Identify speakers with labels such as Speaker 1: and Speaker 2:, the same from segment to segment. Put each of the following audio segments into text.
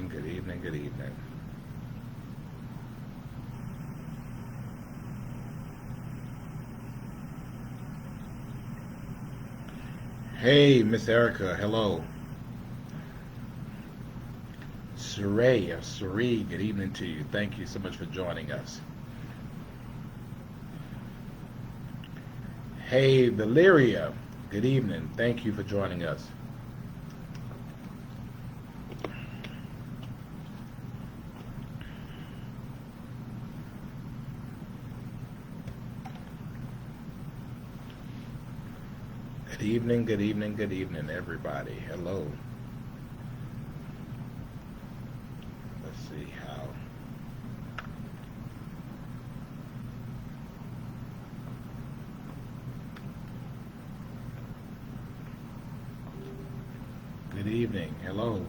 Speaker 1: evening, good evening, good evening. Hey, Miss Erica, hello. Suri, good evening to you. Thank you so much for joining us. Hey, Valeria, good evening. Thank you for joining us. Good evening, good evening, everybody. Hello. Let's see how. Good evening. Hello.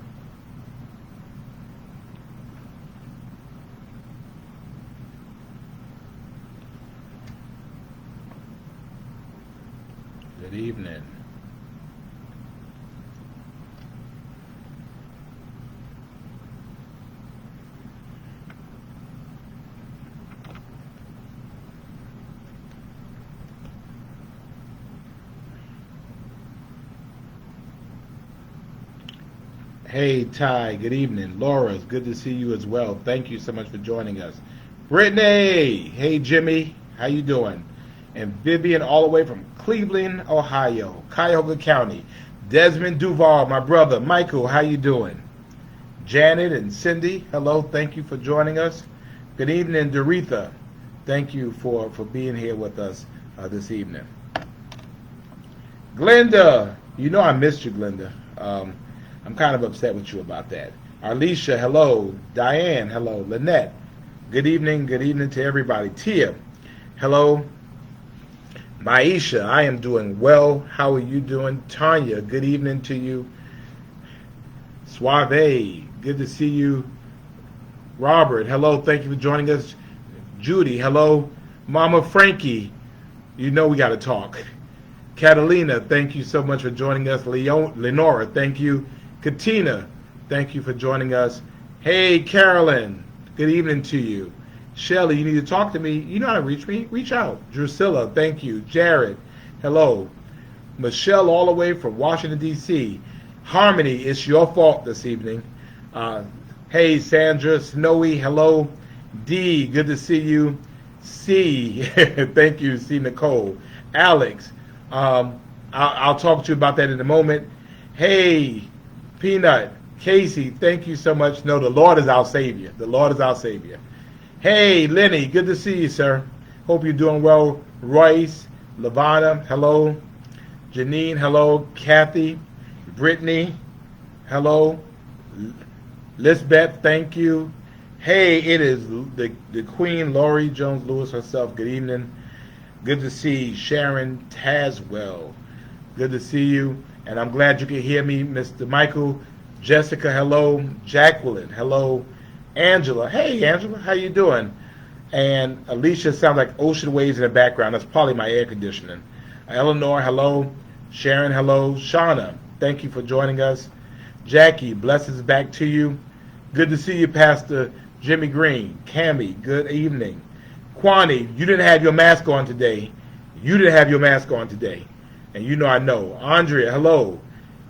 Speaker 1: Good evening. Hey, Ty, good evening. Laura, it's good to see you as well. Thank you so much for joining us. Brittany, hey, Jimmy, how you doing? And Vivian, all the way from Cleveland, Ohio, Cuyahoga County. Desmond Duval, my brother. Michael, how you doing? Janet and Cindy, hello, thank you for joining us. Good evening, Doretha. Thank you for being here with us this evening. Glenda, you know I missed you, Glenda. I'm kind of upset with you about that. Arlisha, hello. Diane, hello. Lynette, good evening to everybody. Tia, hello. Maisha, I am doing well. How are you doing? Tanya, good evening to you. Suave, good to see you. Robert, hello. Thank you for joining us. Judy, hello. Mama Frankie, you know we got to talk. Catalina, thank you so much for joining us. Lenora, thank you. Katina, thank you for joining us. Hey, Carolyn, good evening to you. Shelly, you need to talk to me. You know how to reach me. Reach out. Drusilla, thank you. Jared, hello. Michelle, all the way from Washington, D.C. Harmony, it's your fault this evening. Hey, Sandra, Snowy, hello. D, good to see you. C, thank you, C. Nicole. Alex, I'll talk to you about that in a moment. Hey, Peanut, Casey, thank you so much. No, the Lord is our Savior. The Lord is our Savior. Hey, Lenny, good to see you, sir. Hope you're doing well. Royce, Lavana, hello. Janine, hello. Kathy, Brittany, hello. Lisbeth, thank you. Hey, it is the Queen, Laurie Jones Lewis herself. Good evening. Good to see Sharon Taswell. Good to see you. And I'm glad you can hear me, Mr. Michael. Jessica, hello. Jacqueline, hello. Angela, hey, Angela, how you doing? And Alicia sounds like ocean waves in the background. That's probably my air conditioning. Eleanor, hello. Sharon, hello. Shauna, thank you for joining us. Jackie, blessings back to you. Good to see you, Pastor Jimmy Green. Cammie, good evening. Kwani, you didn't have your mask on today. You didn't have your mask on today. And you know I know. Andrea, hello.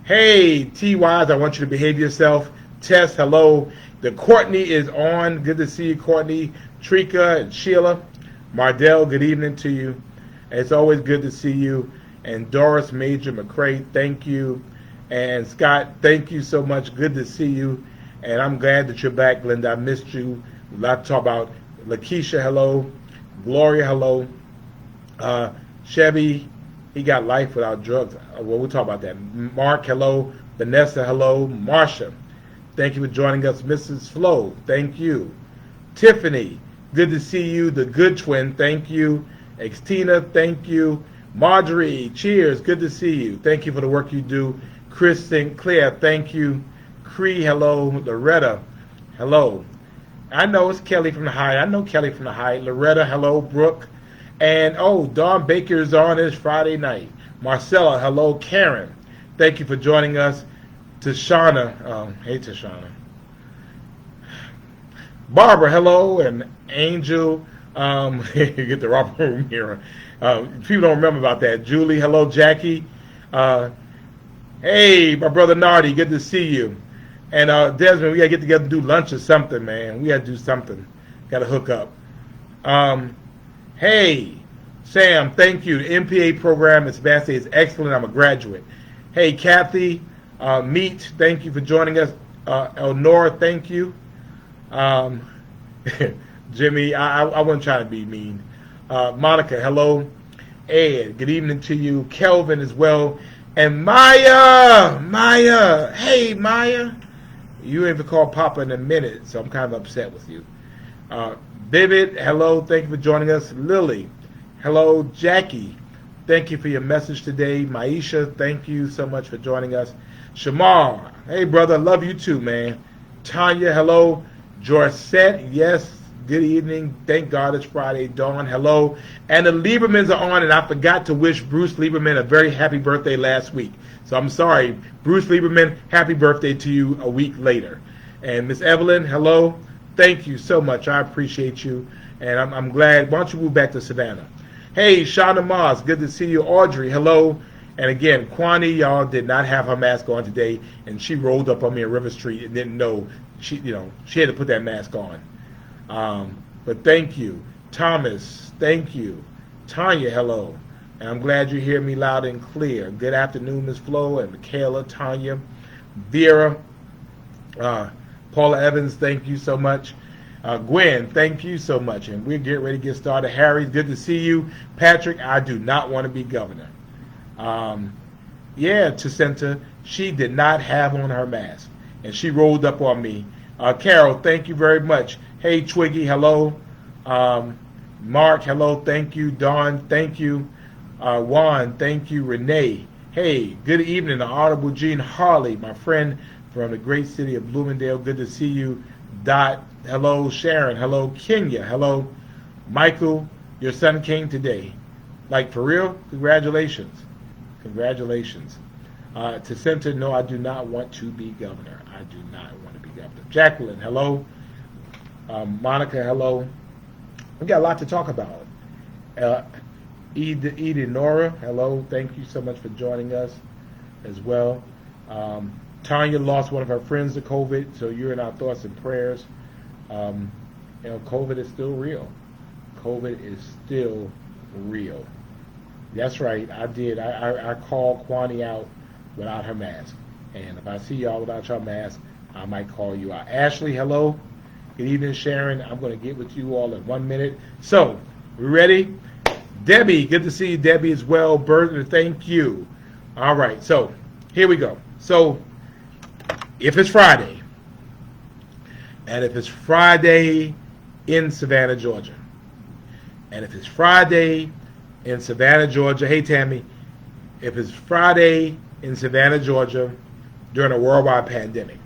Speaker 1: Hey, T-Wise, I want you to behave yourself. Tess, hello. The Courtney is on. Good to see you, Courtney. Trika and Sheila. Mardell, good evening to you. It's always good to see you. And Doris Major McCray, thank you. And Scott, thank you so much. Good to see you. And I'm glad that you're back, Linda. I missed you. A lot to talk about. Lakeisha, hello. Gloria, hello. Chevy, he got life without drugs. Well, we'll talk about that. Mark, hello. Vanessa, hello. Marsha, thank you for joining us. Mrs. Flo, thank you. Tiffany, good to see you. The good twin, thank you. Xtina, thank you. Marjorie, cheers, good to see you. Thank you for the work you do. Chris Sinclair, thank you. Cree, hello. Loretta, hello. I know it's Kelly from the High. I know Kelly from the High. Loretta, hello. Brooke. And, Dawn Baker is on this Friday night. Marcella, hello. Karen, thank you for joining us. Tashana, hey Tashana. Barbara, hello, and Angel, get the Robert room here. People don't remember about that. Julie, hello, Jackie. Uh, hey, my brother Nardi, good to see you. And Desmond, we gotta get together and do lunch or something, man. We gotta do something. Gotta hook up. Um, hey, Sam, thank you. The MPA program at Sebastian is excellent. I'm a graduate. Hey, Kathy, Meet, thank you for joining us. Elnora, thank you. Um, Jimmy, I wasn't trying to be mean. Monica, hello. Ed, good evening to you. Kelvin as well. And Maya, hey Maya. You ain't even called Papa in a minute, so I'm kind of upset with you. Vivid, hello, thank you for joining us. Lily, hello. Jackie, thank you for your message today. Maisha, thank you so much for joining us. Shamar, hey brother, love you too, man. Tanya, hello. Jorsette, yes, good evening. Thank God it's Friday. Dawn, hello. And the Liebermans are on, and I forgot to wish Bruce Lieberman a very happy birthday last week. So I'm sorry. Bruce Lieberman, happy birthday to you a week later. And Miss Evelyn, hello. Thank you so much. I appreciate you. And I'm glad. Why don't you move back to Savannah? Hey, Shauna Moss, good to see you. Audrey, hello. And again, Kwani, y'all did not have her mask on today, and she rolled up on me in River Street and didn't know she had to put that mask on. But thank you. Thomas, thank you. Tanya, hello. And I'm glad you hear me loud and clear. Good afternoon, Ms. Flo and Michaela, Tanya, Vera, Paula Evans, thank you so much. Gwen, thank you so much. And we're getting ready to get started. Harry, good to see you. Patrick, I do not want to be governor. Tacenta, she did not have on her mask, and she rolled up on me. Carol, thank you very much. Hey, Twiggy, hello. Mark, hello, thank you. Dawn, thank you. Juan, thank you. Renee, hey, good evening. The Honorable Gene Harley, my friend from the great city of Bloomingdale, good to see you. Dot, hello. Sharon, hello. Kenya, hello. Michael, your son came today. Like, for real? Congratulations. Congratulations. Tacenta, no, I do not want to be governor. I do not want to be governor. Jacqueline, hello. Monica, hello. We got a lot to talk about. Nora, hello. Thank you so much for joining us as well. Tanya lost one of her friends to COVID, so you're in our thoughts and prayers. COVID is still real. COVID is still real. That's right, I did. I called Kwani out without her mask. And if I see y'all without your mask, I might call you out. Ashley, hello. Good evening, Sharon. I'm going to get with you all in 1 minute. So, we ready? Debbie, good to see you, Debbie, as well. Burton, thank you. All right, so here we go. So, if it's Friday, and if it's Friday in Savannah, Georgia, and if it's Friday in Savannah, Georgia, hey, Tammy, if it's Friday in Savannah, Georgia during a worldwide pandemic,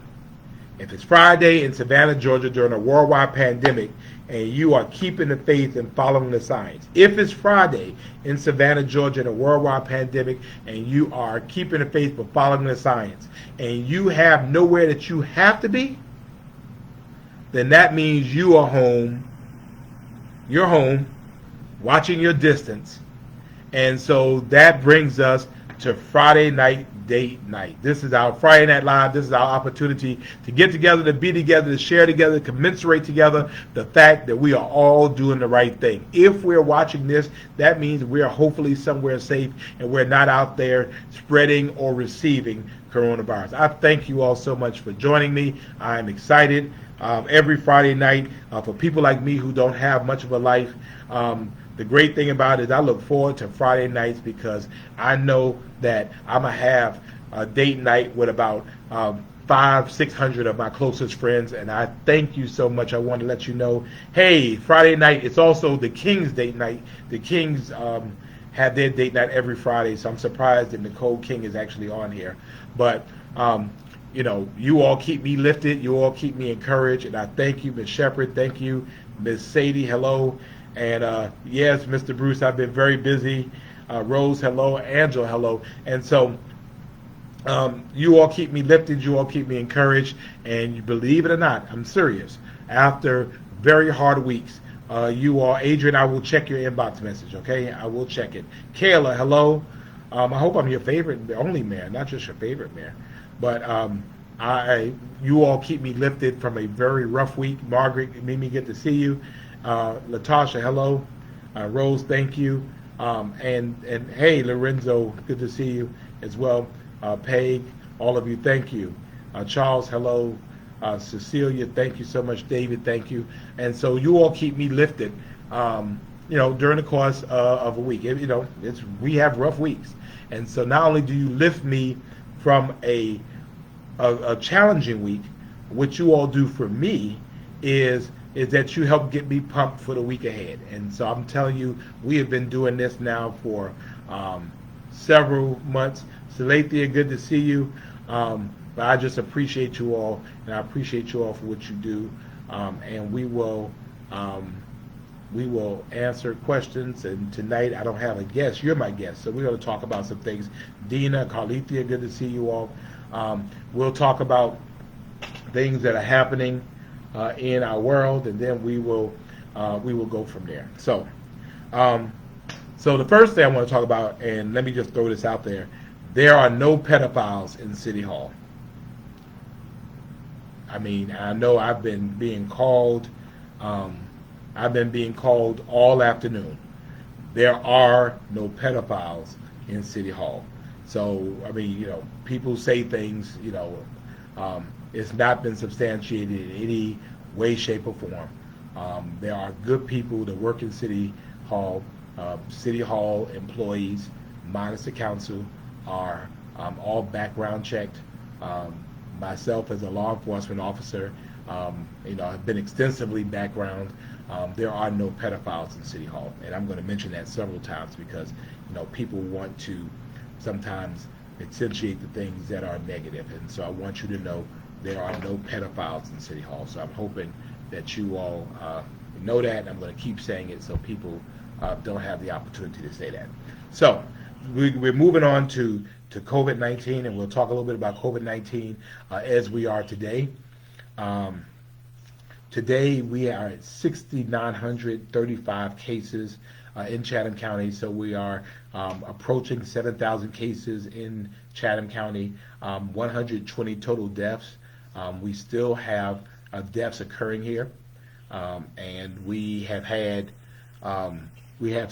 Speaker 1: if it's Friday in Savannah, Georgia during a worldwide pandemic, and you are keeping the faith and following the science. If it's Friday in Savannah, Georgia in a worldwide pandemic, and you are keeping the faith but following the science, and you have nowhere that you have to be, then that means you are home. You're home, watching your distance. And so that brings us to Friday night date night. This is our Friday Night Live. This is our opportunity to get together, to be together, to share together, to commensurate together the fact that we are all doing the right thing. If we're watching this, that means we are hopefully somewhere safe and we're not out there spreading or receiving coronavirus. I thank you all so much for joining me. I'm excited. Every Friday night, for people like me who don't have much of a life, the great thing about it is I look forward to Friday nights because I know that I'm going to have a date night with about 500-600 of my closest friends, and I thank you so much. I want to let you know, hey, Friday night, it's also the Kings date night. The Kings have their date night every Friday, so I'm surprised that Nicole King is actually on here. But, you all keep me lifted. You all keep me encouraged, and I thank you, Ms. Shepherd. Thank you, Ms. Sadie. Hello. And yes, Mr. Bruce, I've been very busy. Rose, hello. Angela, hello. And so you all keep me lifted. You all keep me encouraged. And you believe it or not, I'm serious. after very hard weeks. You all, Adrian, I will check your inbox message, okay? I will check it. Kayla, hello. I hope I'm your favorite, the only mayor, not just your favorite mayor. But you all keep me lifted from a very rough week. Margaret, Mimi, good to see you. Latasha, hello. Rose, thank you. And hey, Lorenzo, good to see you as well. Peg, all of you, thank you. Charles, hello. Cecilia, thank you so much. David, thank you. And so you all keep me lifted, during the course of a week. We have rough weeks. And so not only do you lift me from a challenging week, what you all do for me is that you help get me pumped for the week ahead. And so I'm telling you, we have been doing this now for several months. Salathia, good to see you. But I just appreciate you all, and I appreciate you all for what you do. And we will answer questions. And tonight I don't have a guest. You're my guest, so we're going to talk about some things. Dina, Carlithia, good to see you all. We'll talk about things that are happening in our world, and then we will go from there. So the first thing I want to talk about, and let me just throw this out there: there are no pedophiles in City Hall. I mean, I know I've been being called. I've been being called all afternoon. There are no pedophiles in City Hall. So, I mean, people say things, it's not been substantiated in any way, shape, or form. There are good people that work in City Hall. City Hall employees, minus the council, are all background checked. Myself as a law enforcement officer, have been extensively background. There are no pedophiles in City Hall, and I'm going to mention that several times because people want to sometimes accentuate the things that are negative, and so I want you to know there are no pedophiles in City Hall. So I'm hoping that you all know that, and I'm going to keep saying it so people don't have the opportunity to say that. So we're moving on to COVID-19, and we'll talk a little bit about COVID-19 as we are today. Today we are at 6,935 cases in Chatham County, so we are approaching 7,000 cases in Chatham County, 120 total deaths. We still have deaths occurring here, and we have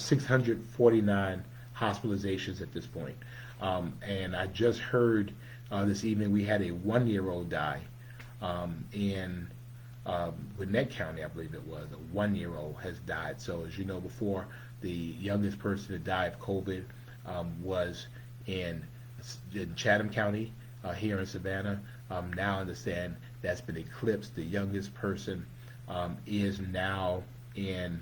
Speaker 1: 649 hospitalizations at this point. And I just heard this evening we had a 1-year-old die in Gwinnett County, I believe it was. A 1-year-old has died. So as you know, before, the youngest person to die of COVID was in Chatham County here in Savannah. Now I understand that's been eclipsed. The youngest person is now in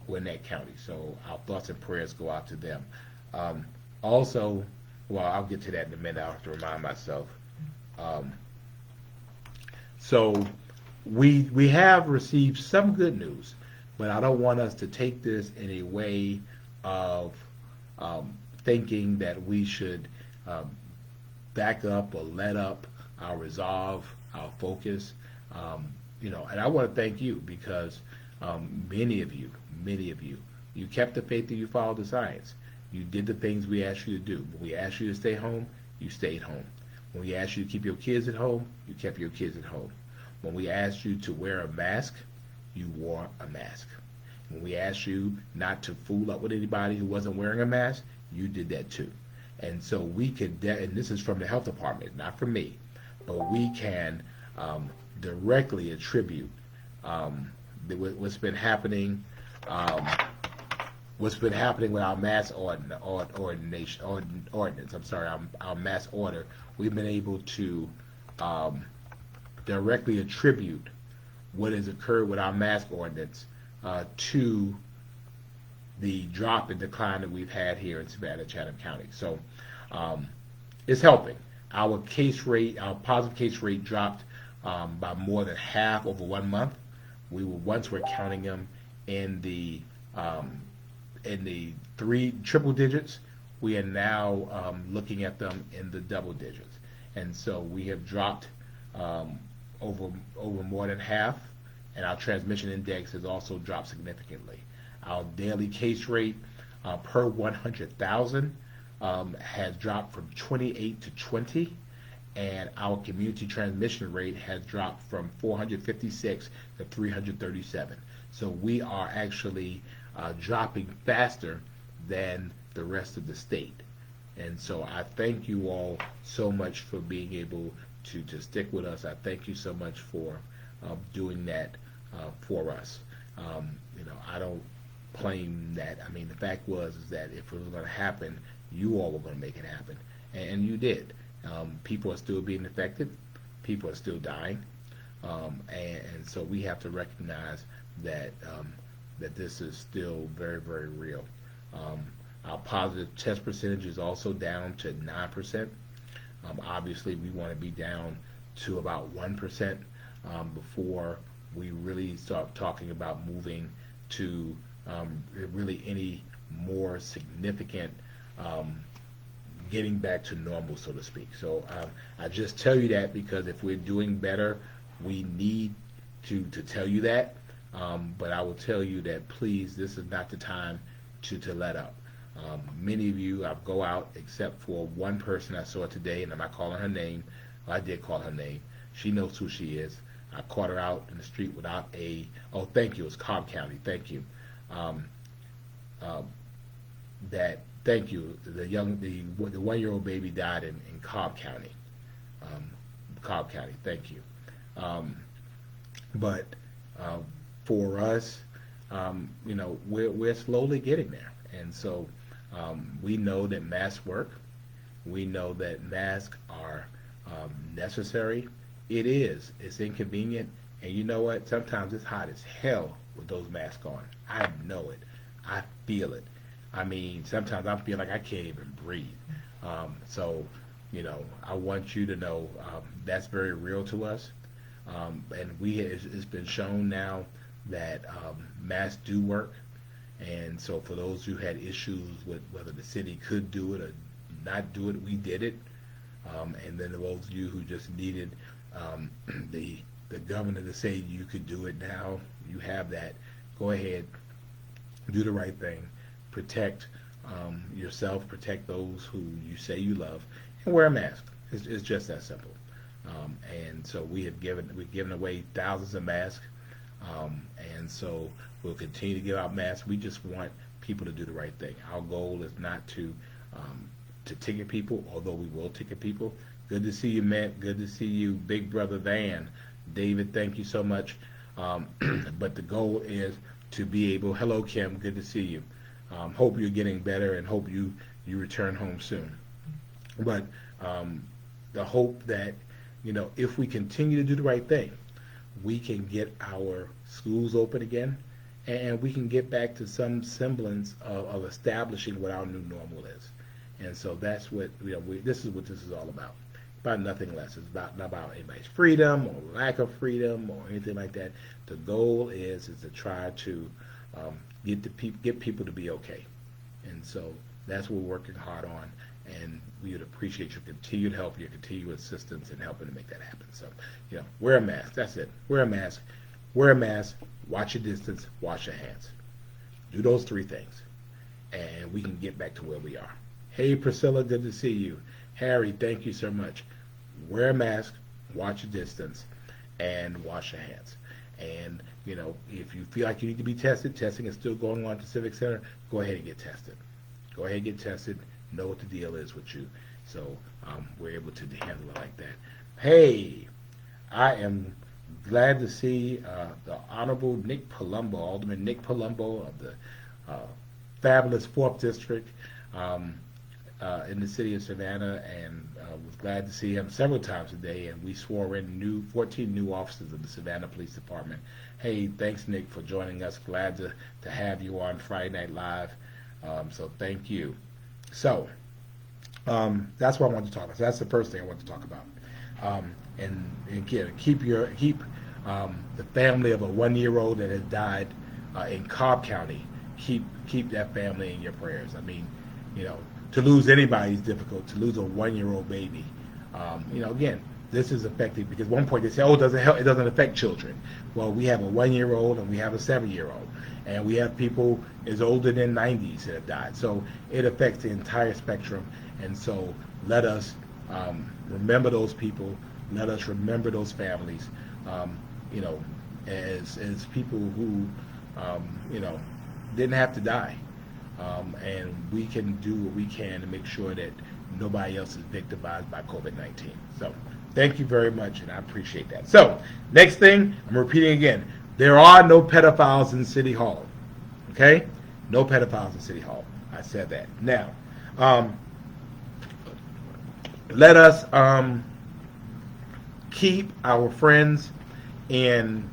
Speaker 1: Gwinnett County. So our thoughts and prayers go out to them. Also, well, I'll get to that in a minute. I'll have to remind myself. So we have received some good news, but I don't want us to take this in a way of thinking that we should back up or let up our resolve, our focus. And I want to thank you because many of you, you kept the faith and you followed the science. You did the things we asked you to do. When we asked you to stay home, you stayed home. When we asked you to keep your kids at home, you kept your kids at home. When we asked you to wear a mask, you wore a mask. When we asked you not to fool up with anybody who wasn't wearing a mask, you did that too. And so we could, and this is from the health department, not from me, but we can directly attribute what's been happening. What's been happening with our mass ordinance? I'm sorry, our mass order. We've been able to directly attribute what has occurred with our mask ordinance to the drop and decline that we've had here in Savannah, Chatham County. So it's helping. Our case rate, our positive case rate dropped by more than half over 1 month. We were counting them in the triple digits. We are now looking at them in the double digits, and so we have dropped over more than half and our transmission index has also dropped significantly. Our daily case rate per 100,000 has dropped from 28 to 20, and our community transmission rate has dropped from 456 to 337. So we are actually dropping faster than the rest of the state. And so I thank you all so much for being able to stick with us. I thank you so much for doing that for us. I don't claim that. I mean, the fact is that if it was going to happen, you all were going to make it happen, and you did. People are still being affected. People are still dying, and so we have to recognize that that this is still very, very real. Our positive test percentage is also down to 9%. Obviously, we want to be down to about 1% before we really start talking about moving to really any more significant getting back to normal, so to speak. So I just tell you that because if we're doing better, we need to tell you that. But I will tell you that please, this is not the time to let up. Many of you, I go out except for one person I saw today, and I'm not calling her name. Well, I did call her name. She knows who she is. I caught her out in the street without oh, thank you, it's Cobb County, thank you. Thank you, the 1-year-old baby died in Cobb County. Cobb County, thank you. But for us, we're slowly getting there. And so we know that masks work. We know that masks are necessary. It is. It's inconvenient. And you know what? Sometimes it's hot as hell with those masks on. I know it. I feel it. I mean, sometimes I feel like I can't even breathe. So, I want you to know that's very real to us. And it's been shown now that masks do work. And so for those who had issues with whether the city could do it or not do it, we did it. And then those of you who just needed the governor to say you could do it now, you have that. Go ahead, do the right thing, protect yourself, protect those who you say you love, and wear a mask. It's just that simple. And so we've given away thousands of masks, and so we'll continue to give out masks. We just want people to do the right thing. Our goal is not to ticket people, although we will ticket people. Good to see you, Matt. Good to see you, Big Brother Van. David, thank you so much. But the goal is to be able, hello, Kim, good to see you. Hope you're getting better and hope you return home soon. But the hope that, if we continue to do the right thing, we can get our schools open again, and we can get back to some semblance of establishing what our new normal is. And so that's what this is what this is all about nothing less. It's not about anybody's freedom or lack of freedom or anything like that. The goal is to try to get people to be okay. And so that's what we're working hard on, and we would appreciate your continued help, your continued assistance in helping to make that happen. So, wear a mask. That's it. Wear a mask. Wear a mask. Watch your distance. Wash your hands. Do those 3 things, and we can get back to where we are. Hey, Priscilla, good to see you. Harry, thank you so much. Wear a mask. Watch your distance, and wash your hands. And, if you feel like you need to be tested, testing is still going on at the Civic Center, go ahead and get tested. Go ahead and get tested. Know what the deal is with you. So we're able to handle it like that. Hey, I am glad to see the Honorable Nick Palumbo, Alderman Nick Palumbo of the fabulous 4th District in the city of Savannah, and was glad to see him several times today, and we swore in 14 new officers of the Savannah Police Department. Hey, thanks, Nick, for joining us. Glad to have you on Friday Night Live. So thank you. So that's what I want to talk about. So that's the first thing I want to talk about. And again, keep the family of a 1-year-old that has died in Cobb County. Keep that family in your prayers. I mean, to lose anybody is difficult. To lose a 1-year-old baby, again, this is affecting, because at one point they say, oh, it doesn't help, it doesn't affect children. Well, we have a 1-year-old and we have a 7-year-old, and we have people as older than 90s that have died. So it affects the entire spectrum, and so let us remember those people. Let us remember those families, you know, as people who, you know, didn't have to die, and we can do what we can to make sure that nobody else is victimized by COVID-19. So thank you very much, and I appreciate that. So next thing, I'm repeating again, there are no pedophiles in City Hall. Okay? No pedophiles in City Hall. I said that. Now, let us keep our friends in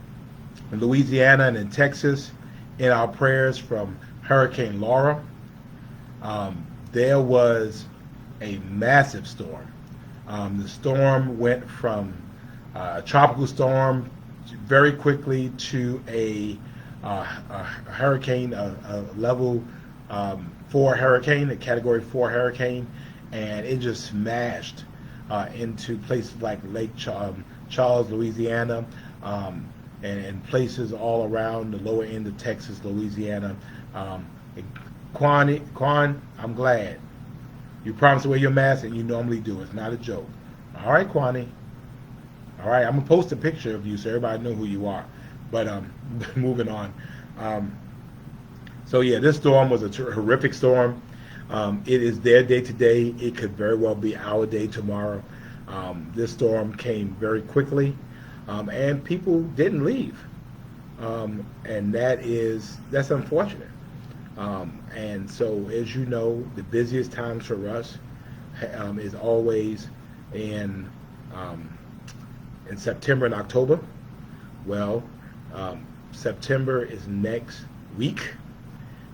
Speaker 1: Louisiana and in Texas in our prayers from Hurricane Laura. There was a massive storm. The storm went from a tropical storm very quickly to a hurricane, a level 4 hurricane, a category 4 hurricane, and it just smashed into places like Lake Charles, Louisiana, and places all around the lower end of Texas, Louisiana. Quan, I'm glad. You promised to wear your mask, and you normally do. It's not a joke. All right, Kwani. All right, I'm going to post a picture of you so everybody knows who you are. But moving on. So, yeah, this storm was a horrific storm. It is their day today. It could very well be our day tomorrow. This storm came very quickly, and people didn't leave. And that's unfortunate. And so, as you know, the busiest times for us is always in September and October. Well, September is next week,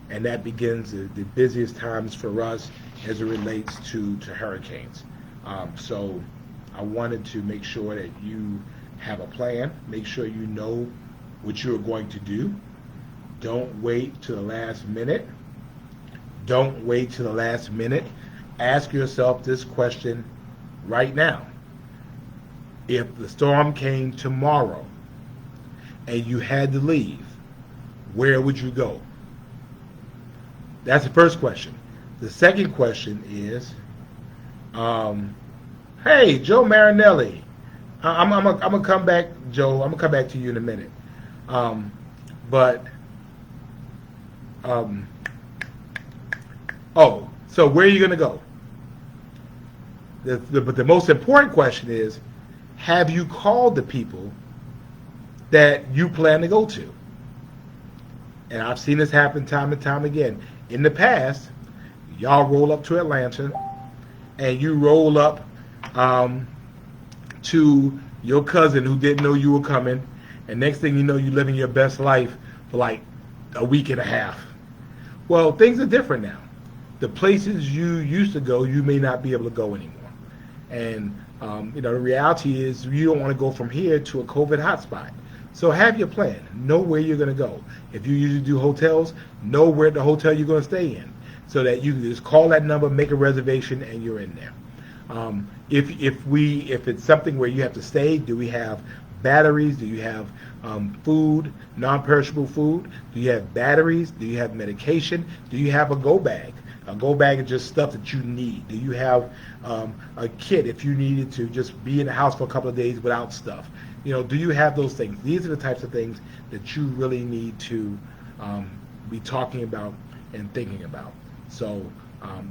Speaker 1: and that begins the busiest times for us as it relates to hurricanes. So I wanted to make sure that you have a plan. Make sure you know what you are going to do. Don't wait to the last minute. Don't wait to the last minute. Ask yourself this question right now. If the storm came tomorrow and you had to leave, where would you go? That's the first question. The second question is, hey, Joe Marinelli. I'm gonna come back, Joe. I'm gonna come back to you in a minute. So where are you gonna go? But the most important question is, have you called the people that you plan to go to? And I've seen this happen time and time again. In the past, y'all roll up to Atlanta, and you roll up to your cousin who didn't know you were coming, and next thing you know, you're living your best life for like a week and a half. Well, things are different now. The places you used to go, you may not be able to go anymore. And the reality is you don't want to go from here to a COVID hotspot. So have your plan. Know where you're going to go. If you usually do hotels, know where the hotel you're going to stay in, so that you can just call that number, make a reservation, and you're in there. If it's something where you have to stay, do we have batteries? Do you have food, non-perishable food? Do you have batteries? Do you have medication? Do you have a go bag? A go bag is just stuff that you need. Do you have a kit if you needed to just be in the house for a couple of days without stuff? Do you have those things? These are the types of things that you really need to be talking about and thinking about. So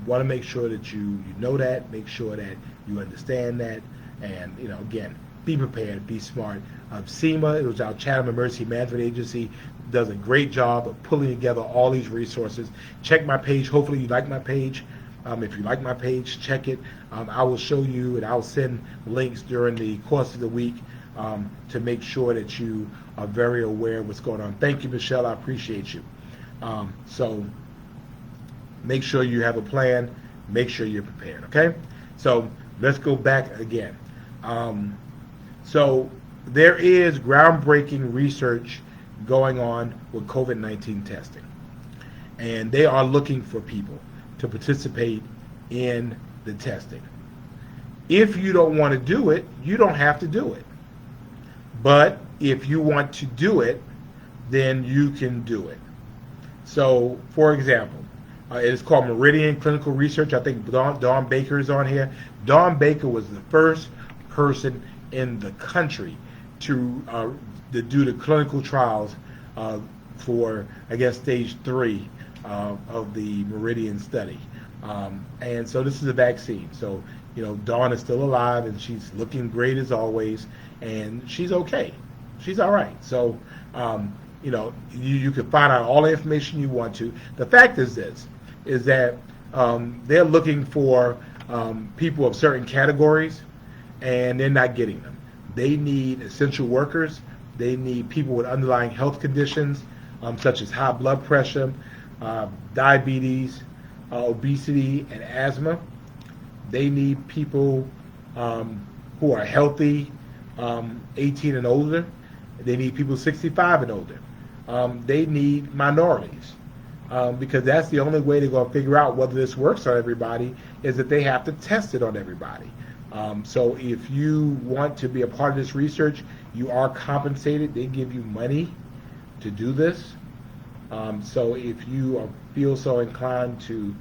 Speaker 1: want to make sure that you know that, make sure that you understand that, and again, be prepared, be smart. SEMA, it was our Chatham Emergency Management Agency, does a great job of pulling together all these resources. Check my page. Hopefully you like my page. If you like my page, check it. I will show you, and I'll send links during the course of the week to make sure that you are very aware of what's going on. Thank you, Michelle. I appreciate you. So make sure you have a plan. Make sure you're prepared, okay? So let's go back again. So there is groundbreaking research going on with COVID-19 testing. And they are looking for people to participate in the testing. If you don't want to do it, you don't have to do it. But if you want to do it, then you can do it. So, for example, it is called Meridian Clinical Research. I think Dawn Baker is on here. Dawn Baker was the first person in the country to do the clinical trials for, I guess, stage 3 of the Meridian study. And so this is a vaccine. So, Dawn is still alive and she's looking great as always, and she's okay. She's all right. So, you can find out all the information you want to. The fact is this, is that they're looking for people of certain categories, and they're not getting them. They need essential workers. They need people with underlying health conditions, such as high blood pressure, diabetes, obesity, and asthma. They need people who are healthy, 18 and older. They need people 65 and older. They need minorities, because that's the only way they're going to figure out whether this works on everybody, is that they have to test it on everybody. So if you want to be a part of this research, you are compensated. They give you money to do this. So if you feel so inclined to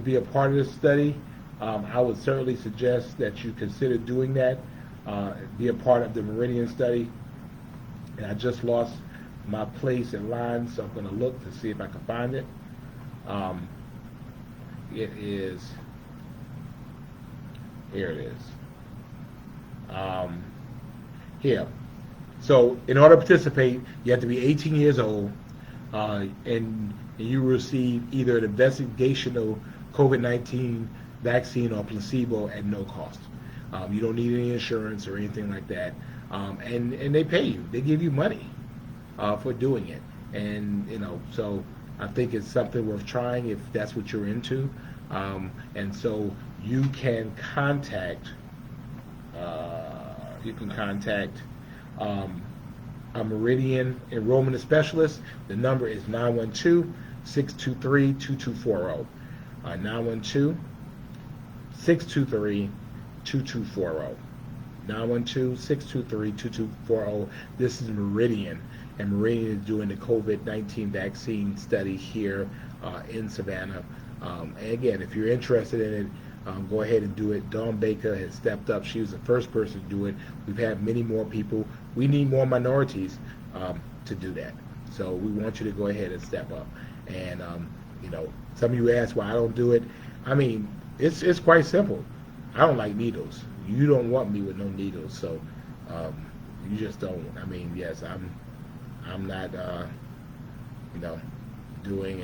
Speaker 1: be a part of this study, I would certainly suggest that you consider doing that, be a part of the Meridian study. And I just lost my place in line, so I'm going to look to see if I can find it. It is, here it is. Here. So in order to participate, you have to be 18 years old, and you receive either an investigational COVID-19 vaccine or placebo at no cost. You don't need any insurance or anything like that. And they pay you. They give you money for doing it. And, so I think it's something worth trying if that's what you're into. And so you can contact a Meridian enrollment specialist. The number is 912-623-2240. 912-623-2240. 912-623-2240. This is Meridian, and Meridian is doing the COVID-19 vaccine study here in Savannah. And again, if you're interested in it, go ahead and do it. Dawn Baker has stepped up. She was the first person to do it. We've had many more people. We need more minorities to do that. So we want you to go ahead and step up. And some of you ask why I don't do it. I mean, it's quite simple. I don't like needles. You don't want me with no needles, so you just don't. I mean, yes, I'm not doing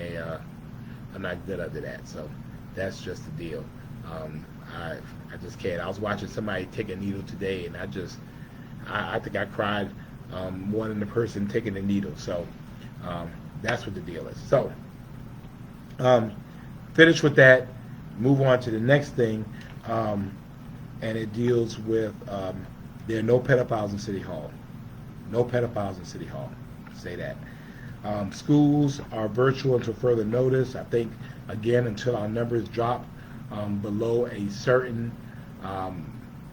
Speaker 1: I'm not good under that. So that's just the deal. I just can't. I was watching somebody take a needle today, and I think I cried more than the person taking the needle. So that's what the deal is. So finish with that. Move on to the next thing, and it deals with there are no pedophiles in City Hall. No pedophiles in City Hall. Say that. Schools are virtual until further notice. I think, again, until our numbers drop below a certain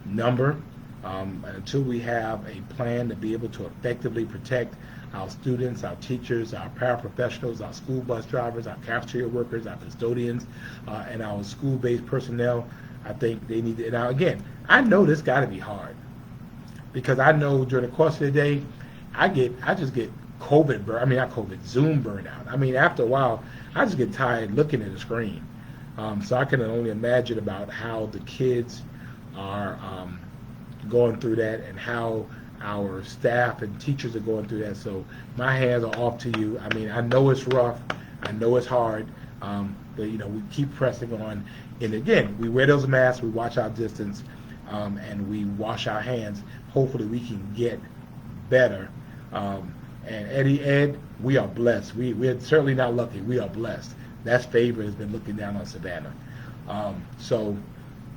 Speaker 1: number, until we have a plan to be able to effectively protect our students, our teachers, our paraprofessionals, our school bus drivers, our cafeteria workers, our custodians, and our school-based personnel, I think they need to. Now, again, I know this got to be hard, because I know during the course of the day, I just get Zoom burnout. I mean, after a while, I just get tired looking at the screen. So I can only imagine about how the kids are going through that, and how our staff and teachers are going through that. So my hands are off to you. I mean, I know it's rough. I know it's hard. But, we keep pressing on. And again, we wear those masks, we watch our distance, and we wash our hands. Hopefully we can get better. And Ed, we are blessed. We're certainly not lucky. We are blessed. That's favor has been looking down on Savannah. So,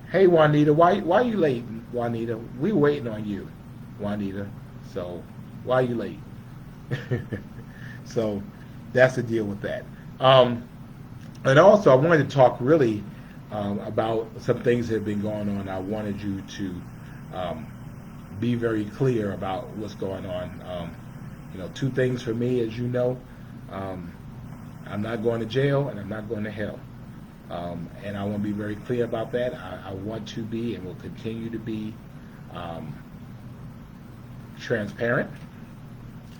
Speaker 1: hey, Juanita, why are you late, Juanita? We waiting on you, Juanita. So, why are you late? So, that's the deal with that. And also, I wanted to talk really about some things that have been going on. I wanted you to um, be very clear about what's going on. Two things for me, as you know, um, I'm not going to jail and I'm not going to hell. And I want to be very clear about that. I want to be and will continue to be um, transparent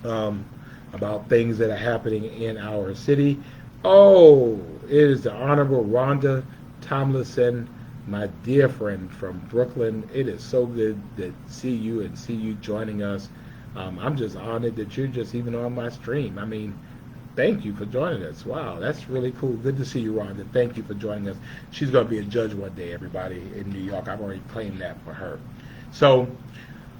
Speaker 1: um, about things that are happening in our city. Oh, it is the Honorable Rhonda Tomlinson, my dear friend from Brooklyn. It is so good to see you and see you joining us. I'm just honored that you're just even on my stream. I mean, thank you for joining us. Wow, that's really cool. Good to see you, Rhonda. Thank you for joining us. She's going to be a judge one day, everybody, in New York. I've already claimed that for her. So,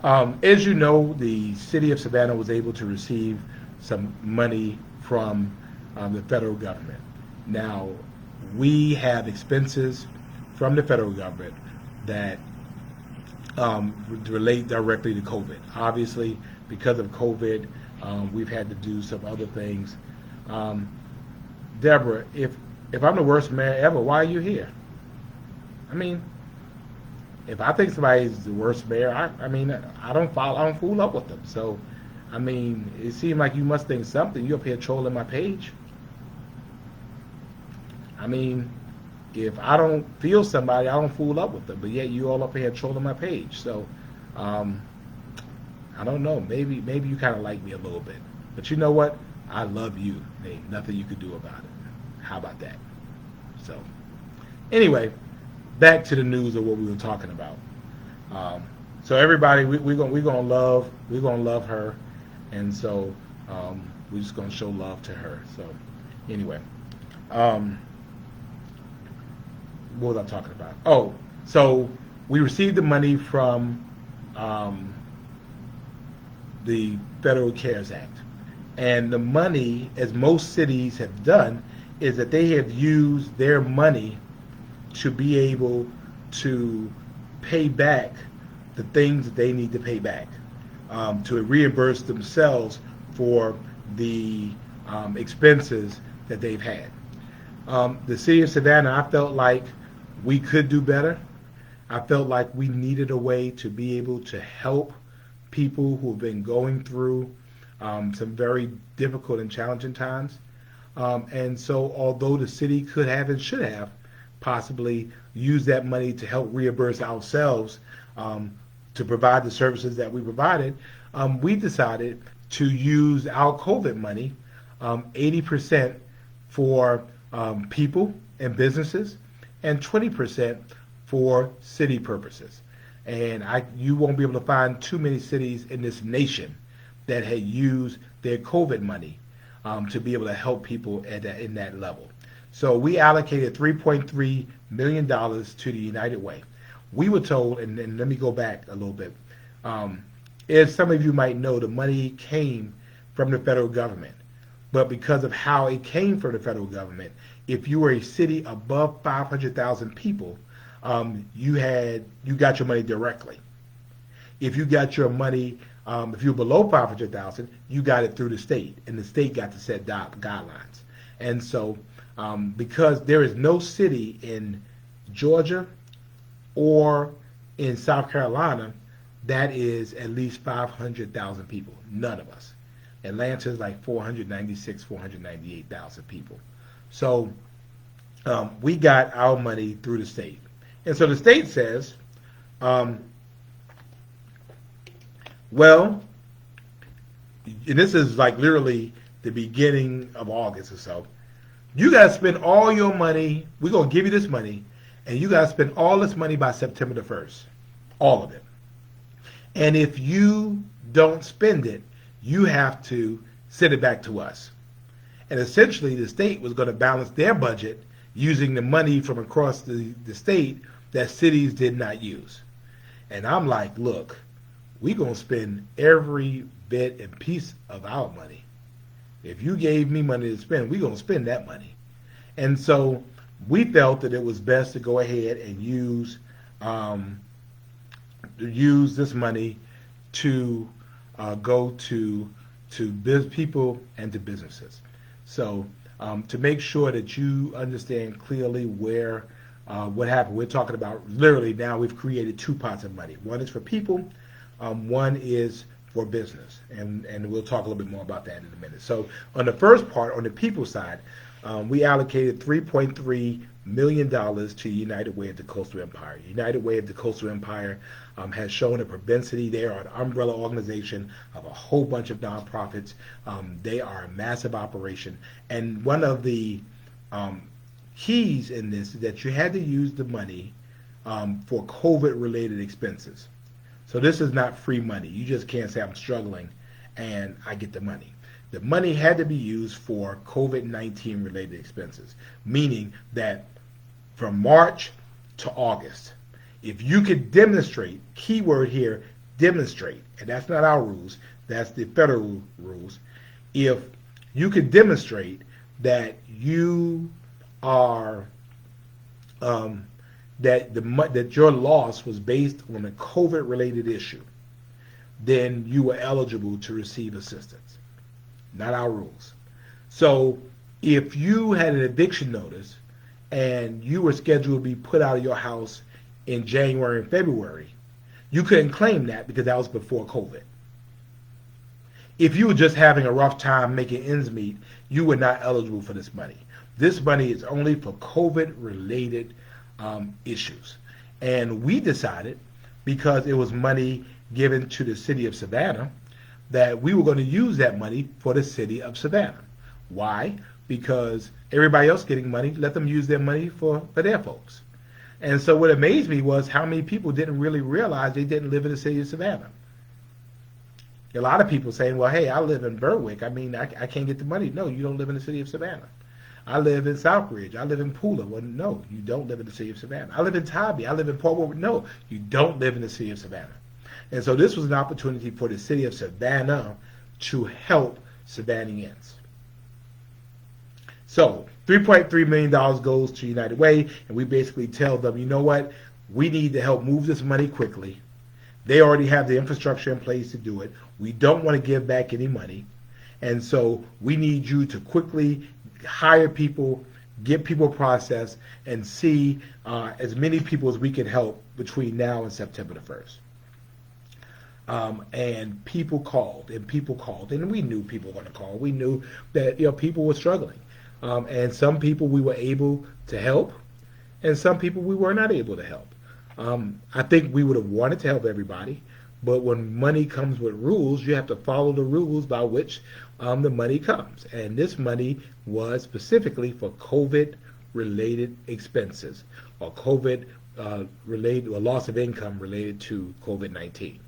Speaker 1: as you know, the city of Savannah was able to receive some money from the federal government. Now, we have expenses from the federal government that relate directly to COVID. Obviously, because of COVID, we've had to do some other things. Um, Deborah, if I'm the worst mayor ever, why are you here? I mean, if I think somebody's the worst mayor, I mean, I don't fool up with them. So, I mean, it seems like you must think something. You up here trolling my page. I mean, if I don't feel somebody, I don't fool up with them. But yet you all up here trolling my page. So, um, I don't know. Maybe you kind of like me a little bit. But you know what? I love you. There ain't nothing you could do about it. How about that? So, anyway, back to the news of what we were talking about. So everybody, we're gonna love her, and so we're just gonna show love to her. So anyway, um, what was I talking about? Oh, so we received the money from um, the Federal CARES Act, and the money, as most cities have done, is that they have used their money to be able to pay back the things that they need to pay back, to reimburse themselves for the expenses that they've had. The city of Savannah, I felt like we could do better. I felt like we needed a way to be able to help people who have been going through some very difficult and challenging times. And so although the city could have and should have possibly used that money to help reimburse ourselves to provide the services that we provided, we decided to use our COVID money, 80% for people and businesses and 20% for city purposes. And you won't be able to find too many cities in this nation that had used their COVID money to be able to help people in that level. So we allocated $3.3 million to the United Way. We were told, and let me go back a little bit, as some of you might know, the money came from the federal government. But because of how it came from the federal government, if you were a city above 500,000 people, you got your money directly. If you got your money, if you're below 500,000, you got it through the state, and the state got to set guidelines. And so, because there is no city in Georgia or in South Carolina that is at least 500,000 people. None of us. Atlanta is like 496, 498,000 people. So we got our money through the state. And so the state says, well, and this is like literally the beginning of August or so, you got to spend all your money. We're going to give you this money, and you got to spend all this money by September the 1st. All of it. And if you don't spend it, you have to send it back to us. And essentially, the state was going to balance their budget using the money from across the state that cities did not use. And I'm like, look, we're going to spend every bit and piece of our money. If you gave me money to spend, we're going to spend that money. And so we felt that it was best to go ahead and use this money to go to people and to businesses. So to make sure that you understand clearly where what happened. We're talking about literally now we've created two pots of money. One is for people, one is for business, and we'll talk a little bit more about that in a minute. So on the first part, on the people side, we allocated $3.3 million to United Way of the Coastal Empire. United Way of the Coastal Empire has shown a propensity. They are an umbrella organization of a whole bunch of nonprofits. They are a massive operation, and one of the keys in this is that you had to use the money for COVID-related expenses. So this is not free money. You just can't say I'm struggling and I get the money. The money had to be used for COVID-19 related expenses, meaning that from March to August, if you could demonstrate, keyword here, demonstrate, and that's not our rules, that's the federal rules. If you could demonstrate that you are that your loss was based on a COVID-related issue, then you were eligible to receive assistance. Not our rules. So if you had an eviction notice and you were scheduled to be put out of your house in January and February, you couldn't claim that because that was before COVID. If you were just having a rough time making ends meet, you were not eligible for this money. This money is only for COVID-related issues. And we decided, because it was money given to the city of Savannah, that we were going to use that money for the city of Savannah. Why? Because everybody else getting money, let them use their money for their folks. And so what amazed me was how many people didn't really realize they didn't live in the city of Savannah. A lot of people saying, well, hey, I live in Berwick. I mean, I can't get the money. No, you don't live in the city of Savannah. I live in Southbridge. I live in Pooler. Well, no, you don't live in the city of Savannah. I live in Tybee. I live in Port Woodward. No, you don't live in the city of Savannah. And so this was an opportunity for the city of Savannah to help Savannahans. So $3.3 million goes to United Way, and we basically tell them, you know what, we need to help move this money quickly. They already have the infrastructure in place to do it. We don't want to give back any money. And so we need you to quickly hire people, get people processed, and see as many people as we can help between now and September the 1st. And people called, and we knew people were going to call. We knew that people were struggling. And some people we were able to help, and some people we were not able to help. I think we would have wanted to help everybody, but when money comes with rules, you have to follow the rules by which the money comes. And this money was specifically for COVID-related expenses or COVID-related or loss of income related to COVID-19.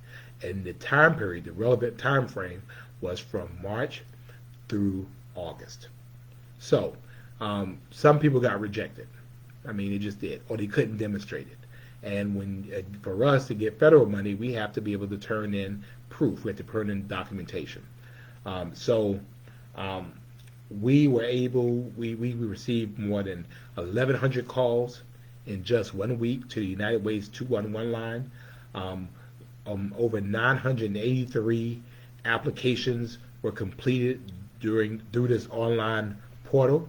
Speaker 1: And the time period, the relevant time frame, was from March through August. So some people got rejected. I mean, they just did, or they couldn't demonstrate it. And when for us to get federal money, we have to be able to turn in proof. We have to turn in documentation. We were able, we received more than 1,100 calls in just 1 week to the United Way's 211 line. Over 983 applications were completed through this online portal.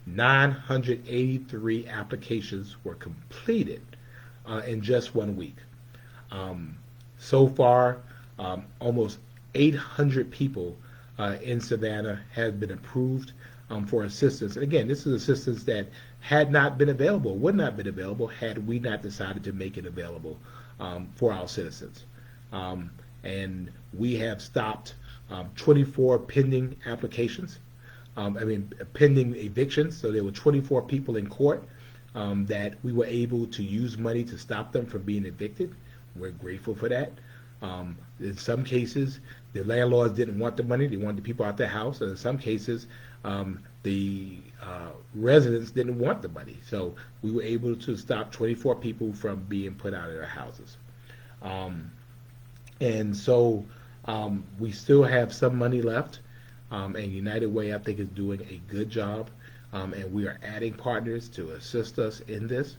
Speaker 1: 983 applications were completed in just 1 week. So far, almost 800 people in Savannah have been approved for assistance. And again, this is assistance that had not been available, would not have been available had we not decided to make it available for our citizens. And we have stopped 24 pending applications. Pending evictions. So there were 24 people in court that we were able to use money to stop them from being evicted. We're grateful for that. In some cases, the landlords didn't want the money. They wanted the people out their house. And in some cases, the residents didn't want the money. So we were able to stop 24 people from being put out of their houses. And so we still have some money left. And United Way, I think, is doing a good job. And we are adding partners to assist us in this.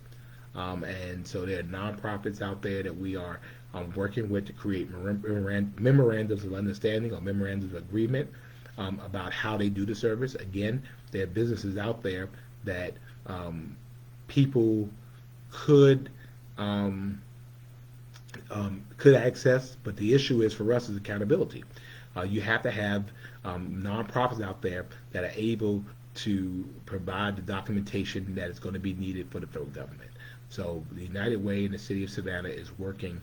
Speaker 1: And so there are nonprofits out there that we are working with to create memorandums of understanding or memorandums of agreement about how they do the service. Again, there are businesses out there that people could could access, but the issue is for us is accountability. You have to have nonprofits out there that are able to provide the documentation that is going to be needed for the federal government. So the United Way in the city of Savannah is working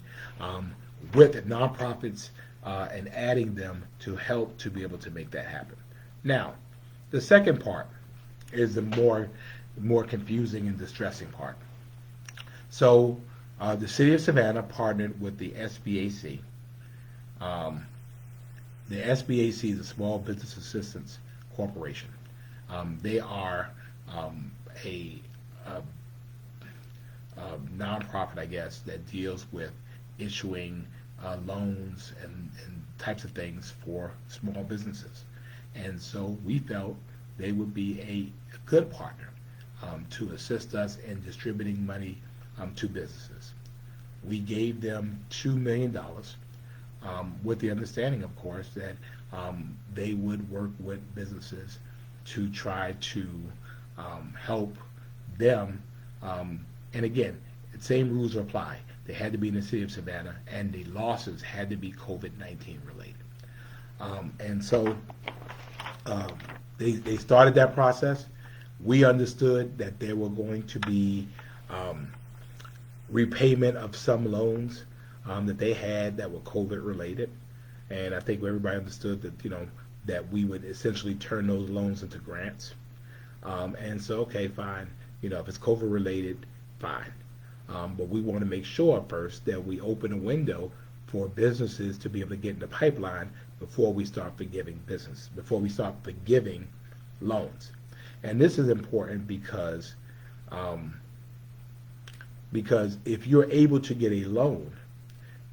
Speaker 1: with nonprofits and adding them to help to be able to make that happen. Now, the second part is the more confusing and distressing part. So the city of Savannah partnered with the SBAC. The SBAC is a Small Business Assistance Corporation. They are a nonprofit, I guess, that deals with issuing loans and types of things for small businesses. And so we felt they would be a good partner to assist us in distributing money to businesses. We gave them $2 million with the understanding, of course, that they would work with businesses to try to help them. And again, the same rules apply. They had to be in the city of Savannah, and the losses had to be COVID-19 related. And so they started that process. We understood that there were going to be repayment of some loans that they had that were COVID related, and I think everybody understood that that we would essentially turn those loans into grants. And so, okay, fine. If it's COVID related, fine. But we want to make sure first that we open a window for businesses to be able to get in the pipeline before we start forgiving loans. And this is important because if you're able to get a loan,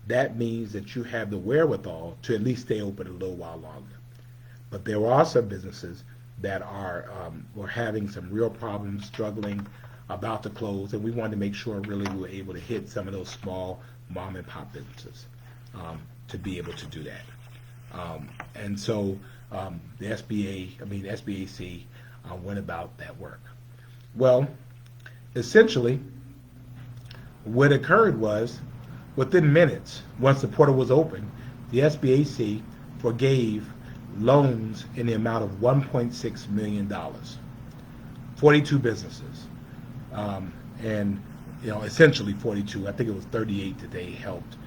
Speaker 1: that means that you have the wherewithal to at least stay open a little while longer. But there are some businesses that were having some real problems, struggling, about to close, and we wanted to make sure really we were able to hit some of those small mom and pop businesses to be able to do that. And so the SBAC went about that work. Well, essentially, what occurred was, within minutes, once the portal was open, the SBAC forgave loans in the amount of $1.6 million, 42 businesses, and essentially 42. I think it was 38 that they helped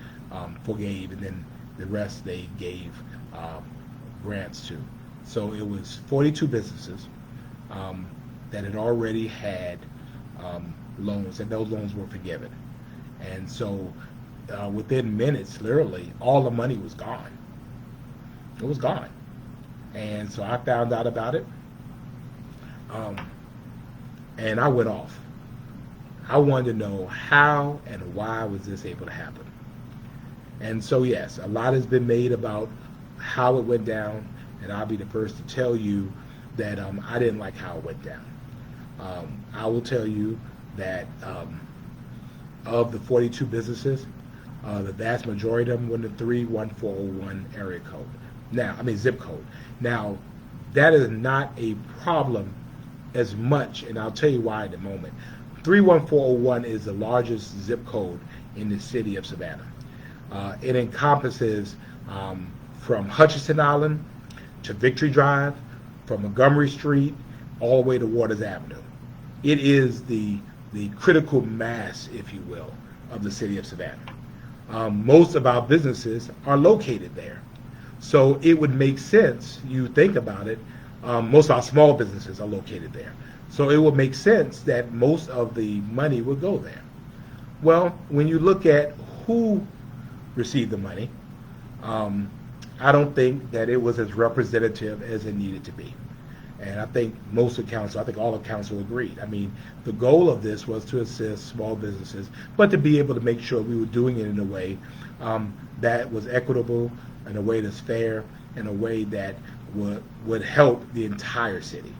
Speaker 1: forgave, and then the rest they gave grants to. So it was 42 businesses that had already had loans, and those loans were forgiven. And so within minutes, literally, all the money was gone. It was gone. And so I found out about it, and I went off. I wanted to know how and why was this able to happen. And so yes, a lot has been made about how it went down, and I'll be the first to tell you that I didn't like how it went down. I will tell you that of the 42 businesses, the vast majority of them were in the 31401 area code. Zip code. Now, that is not a problem as much, and I'll tell you why in a moment. 31401 is the largest zip code in the city of Savannah. It encompasses from Hutchinson Island to Victory Drive, from Montgomery Street all the way to Waters Avenue. It is the critical mass, if you will, of the city of Savannah. Most of our businesses are located there. So it would make sense, you think about it, most of our small businesses are located there. So it would make sense that most of the money would go there. Well, when you look at who received the money, I don't think that it was as representative as it needed to be. And I think most of council, I think all of council agreed. The goal of this was to assist small businesses, but to be able to make sure we were doing it in a way that was equitable, in a way that's fair, in a way that would help the entire city.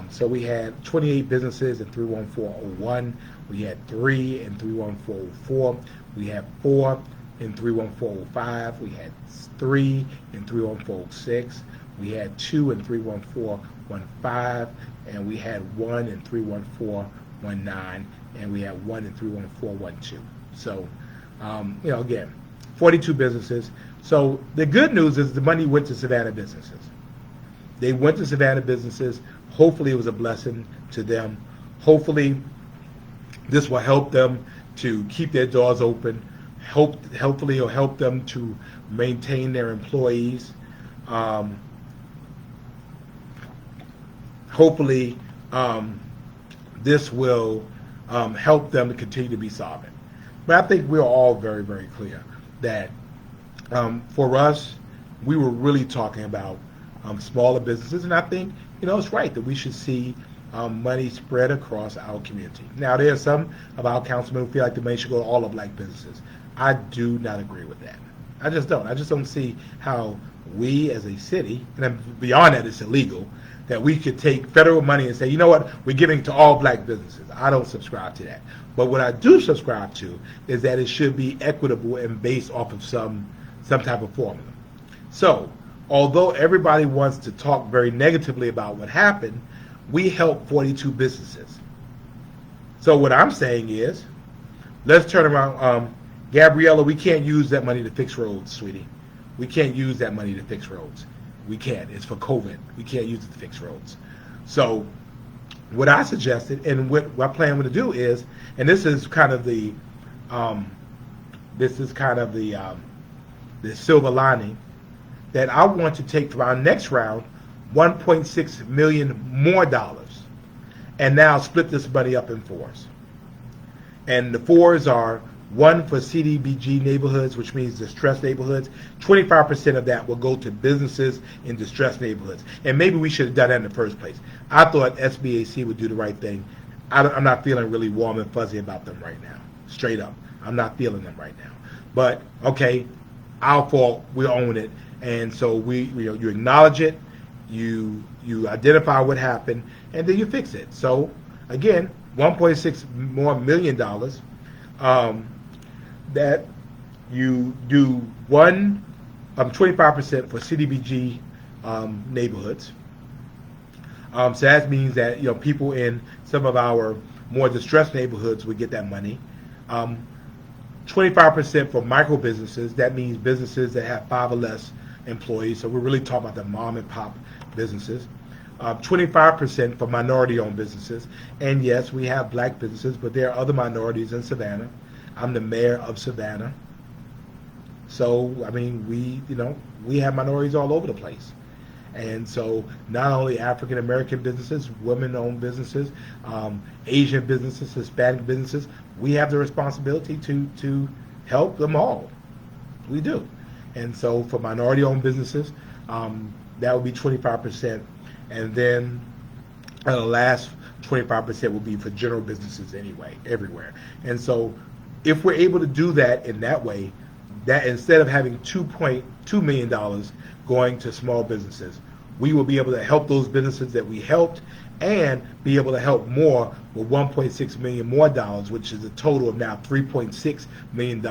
Speaker 1: So we had 28 businesses in 31401. We had 3 in 31404. We had 4 in 31405. We had 3 in 31406. We had 2 in 31415, and we had 1 in 31419, and we have 1 and 31412. So, again, 42 businesses. So the good news is the money went to Savannah businesses. They went to Savannah businesses. Hopefully it was a blessing to them. Hopefully this will help them to keep their doors open. Hopefully it'll help them to maintain their employees. Hopefully this will help them to continue to be solvent. But I think we're all very, very clear that for us, we were really talking about smaller businesses, and I think it's right that we should see money spread across our community. Now, there are some of our councilmen who feel like the money should go to all of Black businesses. I do not agree with that. I just don't. I just don't see how we as a city, and then beyond that, it's illegal, that we could take federal money and say, you know what, we're giving to all Black businesses. I don't subscribe to that. But what I do subscribe to is that it should be equitable and based off of some type of formula. So, although everybody wants to talk very negatively about what happened, we helped 42 businesses. So what I'm saying is, let's turn around. Gabriella, we can't use that money to fix roads, sweetie. We can't use that money to fix roads. We can't. It's for COVID. We can't use it to fix roads. So what I suggested and what I plan to do is, and this is kind of the silver lining, that I want to take for our next round $1.6 million more dollars, and now split this money up in fours. And the fours are: 1 for CDBG neighborhoods, which means distressed neighborhoods. 25% of that will go to businesses in distressed neighborhoods. And maybe we should have done that in the first place. I thought SBAC would do the right thing. I'm not feeling really warm and fuzzy about them right now. Straight up. I'm not feeling them right now. But, okay, our fault. We own it. And so you acknowledge it, you identify what happened, and then you fix it. So, again, $1.6 million that you do 25% for CDBG neighborhoods. So that means that people in some of our more distressed neighborhoods would get that money. 25% for micro businesses. That means businesses that have 5 or less employees. So we're really talking about the mom and pop businesses. 25% for minority-owned businesses. And yes, we have Black businesses, but there are other minorities in Savannah. I'm the mayor of Savannah. So, I mean, we have minorities all over the place. And so not only African-American businesses, women-owned businesses, Asian businesses, Hispanic businesses, we have the responsibility to help them all. We do. And so for minority-owned businesses, that would be 25%. And then the last 25% will be for general businesses anyway, everywhere. And so if we're able to do that in that way, that instead of having $2.2 million going to small businesses, we will be able to help those businesses that we helped and be able to help more with $1.6 million more dollars, which is a total of now $3.6 million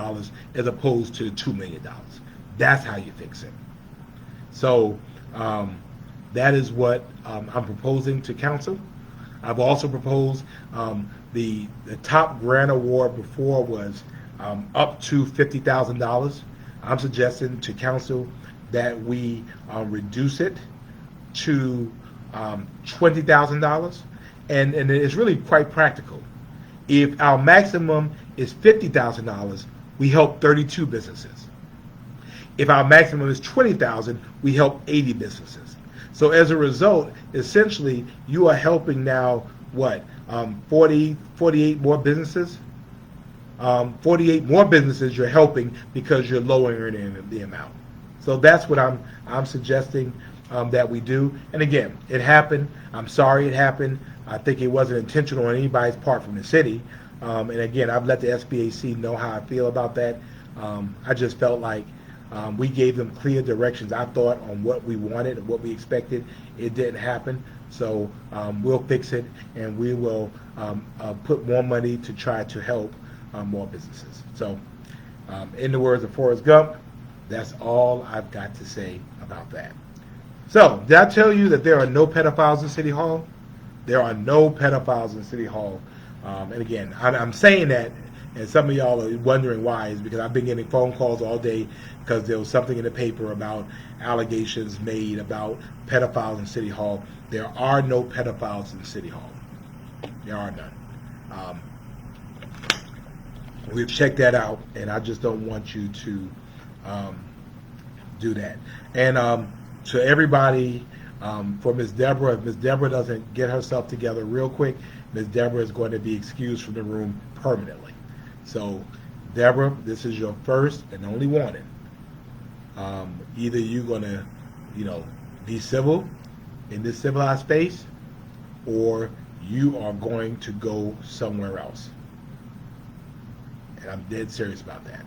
Speaker 1: as opposed to $2 million. That's how you fix it. So that is what I'm proposing to council. I've also proposed the top grant award before was up to $50,000. I'm suggesting to council that we reduce it to $20,000, and it's really quite practical. If our maximum is $50,000, we help 32 businesses. If our maximum is $20,000, we help 80 businesses. So as a result, essentially, you are helping now, 48 more businesses? 48 more businesses you're helping because you're lowering the amount. So that's what I'm suggesting that we do. And again, it happened. I'm sorry it happened. I think it wasn't intentional on anybody's part from the city. And again, I've let the SBAC know how I feel about that. I just felt like we gave them clear directions, I thought, on what we wanted and what we expected. It didn't happen. So we'll fix it, and we will put more money to try to help more businesses. So in the words of Forrest Gump, that's all I've got to say about that. So did I tell you that there are no pedophiles in City Hall? There are no pedophiles in City Hall. And again, I'm saying that, and some of y'all are wondering why, is because I've been getting phone calls all day because there was something in the paper about allegations made about pedophiles in City Hall. There are no pedophiles in City Hall. There are none. Um, we've checked that out, and I just don't want you to do that. And to everybody, for Miss Deborah, if Miss Deborah doesn't get herself together real quick, Miss Deborah is going to be excused from the room permanently. So, Deborah, this is your first and only warning. Either you're going to, be civil in this civilized space, or you are going to go somewhere else. And I'm dead serious about that.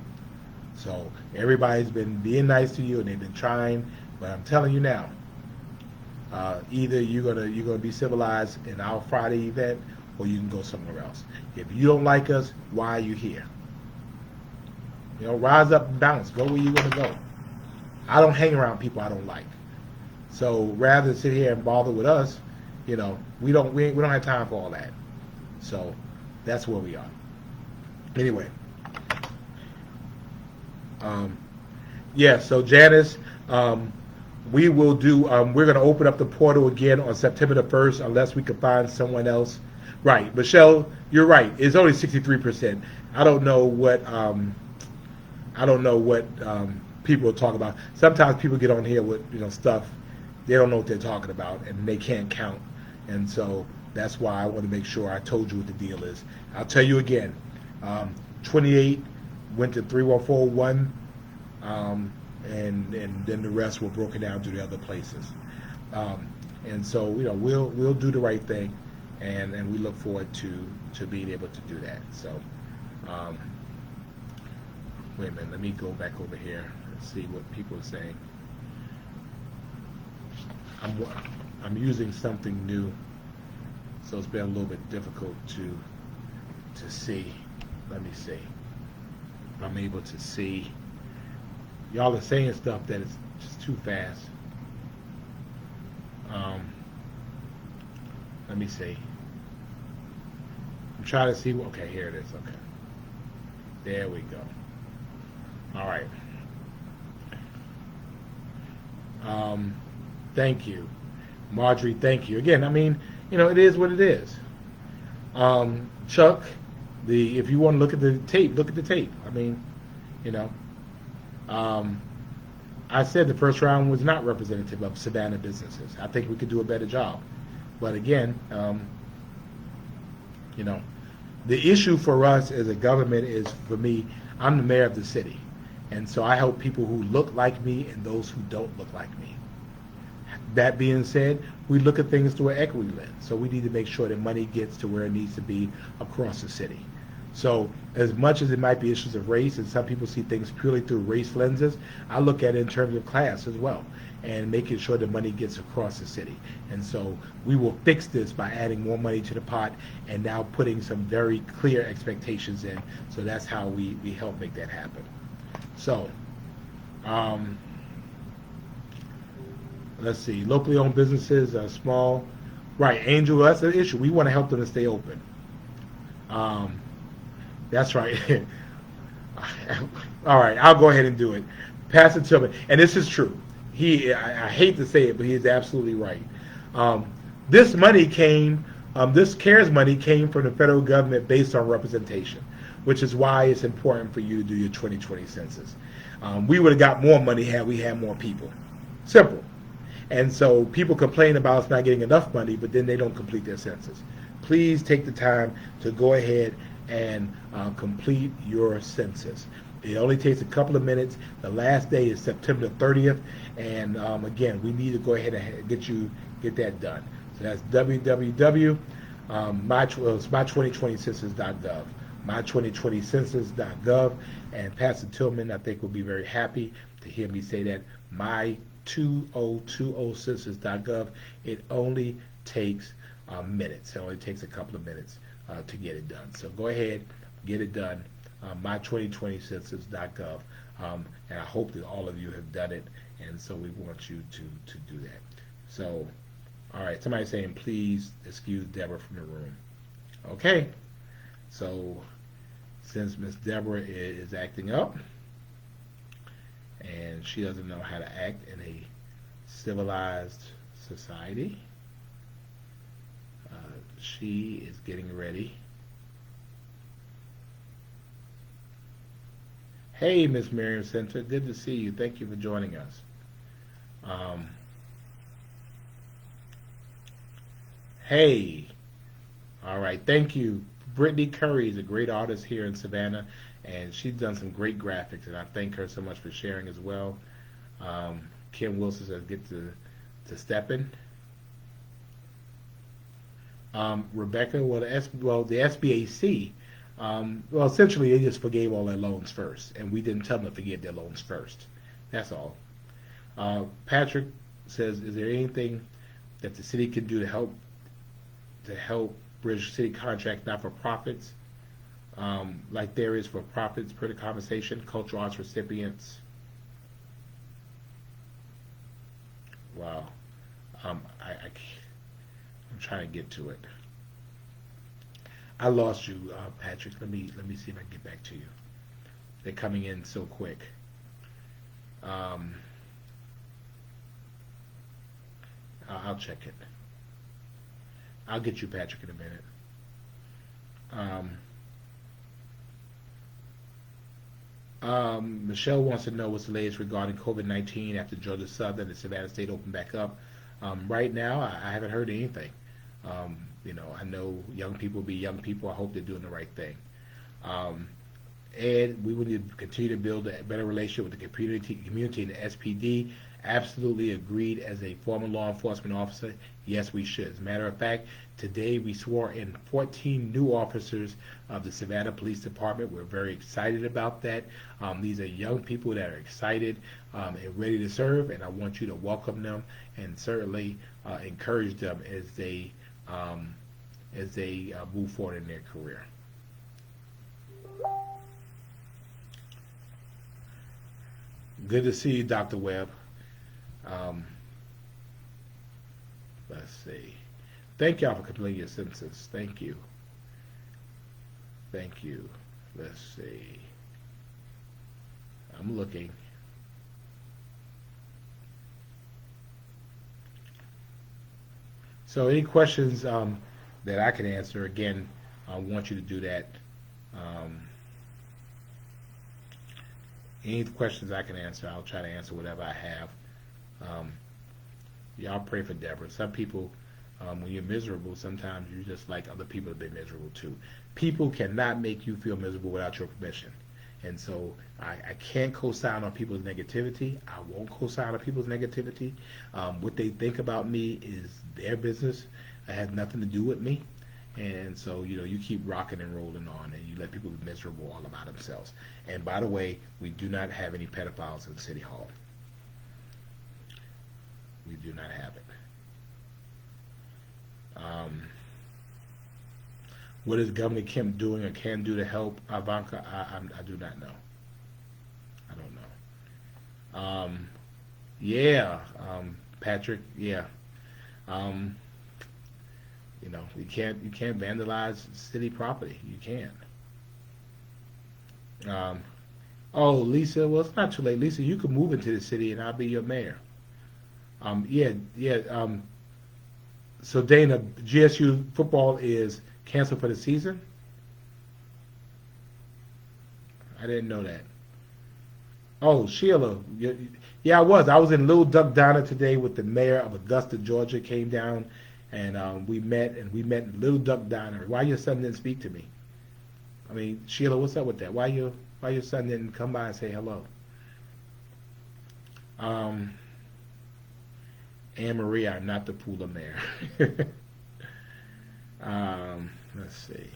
Speaker 1: So everybody's been being nice to you and they've been trying, but I'm telling you now, either you're gonna be civilized in our Friday event, or you can go somewhere else. If you don't like us, why are you here? Rise up and bounce. Go where you're gonna go. I don't hang around people I don't like. So rather than sit here and bother with us, we don't have time for all that. So that's where we are. Anyway. So Janice, we will do, we're going to open up the portal again on September the 1st unless we can find someone else. Right. Michelle, you're right. It's only 63%. I don't know what people talk about. Sometimes people get on here with, stuff, they don't know what they're talking about and they can't count. And so that's why I want to make sure I told you what the deal is. I'll tell you again, 28 went to 3141, and then the rest were broken down to the other places. And so we'll do the right thing, and we look forward to being able to do that. So wait a minute, let me go back over here and see what people are saying. I'm using something new, so it's been a little bit difficult to see. Let me see. I'm able to see. Y'all are saying stuff that is just too fast. Let me see. I'm trying to see. Okay, here it is. Okay. There we go. All right. Thank you. Marjorie, thank you. Again, it is what it is. Chuck, if you want to look at the tape, look at the tape. I said the first round was not representative of Savannah businesses. I think we could do a better job. But again, the issue for us as a government is, for me, I'm the mayor of the city. And so I help people who look like me and those who don't look like me. That being said, we look at things through an equity lens. So we need to make sure that money gets to where it needs to be across the city. So as much as it might be issues of race, and some people see things purely through race lenses, I look at it in terms of class as well, and making sure the money gets across the city. And so we will fix this by adding more money to the pot and now putting some very clear expectations in. So that's how we help make that happen. So let's see, locally owned businesses are small. Right, Angel, that's the issue. We want to help them to stay open. That's right. All right, I'll go ahead and do it. Pastor Tillman, and this is true. I hate to say it, but he is absolutely right. This money came, this CARES money came from the federal government based on representation, which is why it's important for you to do your 2020 census. We would have got more money had we had more people. Simple. And so people complain about us not getting enough money, but then they don't complete their census. Please take the time to go ahead and complete your census. It only takes a couple of minutes. The last day is September 30th, and again, we need to go ahead and get that done. So that's my2020census.gov, my2020census.gov, and Pastor Tillman, I think, will be very happy to hear me say that, my2020census.gov. It only takes minutes. It only takes a couple of minutes to get it done. So go ahead, get it done. My2020census.gov, and I hope that all of you have done it, and so we want you to do that. So, all right, somebody's saying, please excuse Deborah from the room. Okay, So since Miss Deborah is acting up and she doesn't know how to act in a civilized society, she is getting ready. Hey, Miss Miriam Center, good to see you. Thank you for joining us. Um, hey, all right, thank you. Brittany Curry is a great artist here in Savannah, and she's done some great graphics, and I thank her so much for sharing as well. Kim Wilson says get to stepping. Rebecca, well, the SBAC, well, essentially they just forgave all their loans first, and we didn't tell them to forgive their loans first. That's all. Patrick says, is there anything that the city can do to help bridge city contract not for profits, like there is for profits per the conversation, cultural arts recipients? Wow, I'm trying to get to it. I lost you, Patrick. Let me see if I can get back to you. They're coming in so quick. I'll check it. I'll get you, Patrick, in a minute. Michelle wants to know what's the latest regarding COVID-19 after Georgia Southern and Savannah State opened back up. Right now, I haven't heard anything. I know young people be young people. I hope they're doing the right thing. And we need to continue to build a better relationship with the community and the SPD. Absolutely agreed. As a former law enforcement officer, yes, we should. As a matter of fact, today we swore in 14 new officers of the Savannah Police Department. We're very excited about that. These are young people that are excited and ready to serve, and I want you to welcome them and certainly encourage them as they move forward in their career. Good to see you, Dr. Webb. Let's see. Thank y'all for completing your census. Thank you. Thank you. Let's see. I'm looking. So any questions that I can answer, again, I want you to do that. Any questions I can answer, I'll try to answer whatever I have. Y'all pray for Deborah. Some people, when you're miserable, sometimes you just like other people to be miserable too. People cannot make you feel miserable without your permission. And so I can't co-sign on people's negativity. I won't co-sign on people's negativity. What they think about me is their business. It has nothing to do with me. And so, you keep rocking and rolling on, and you let people be miserable all about themselves. And by the way, we do not have any pedophiles in City Hall. We do not have it. What is Governor Kemp doing or can do to help Ivanka? I do not know. I don't know. Yeah, Patrick. Yeah. You can't vandalize city property. You can't. Oh, Lisa. Well, it's not too late, Lisa. You can move into the city, and I'll be your mayor. Yeah. So Dana, GSU football is canceled for the season? I didn't know that. Oh, Sheila. Yeah, I was. I was in Little Duck Diner today with the mayor of Augusta, Georgia. Came down, and we met in Little Duck Diner. Why your son didn't speak to me? I mean, Sheila, what's up with that? Why your son didn't come by and say hello? Anne Marie, I'm not the Pula mayor. Let's see.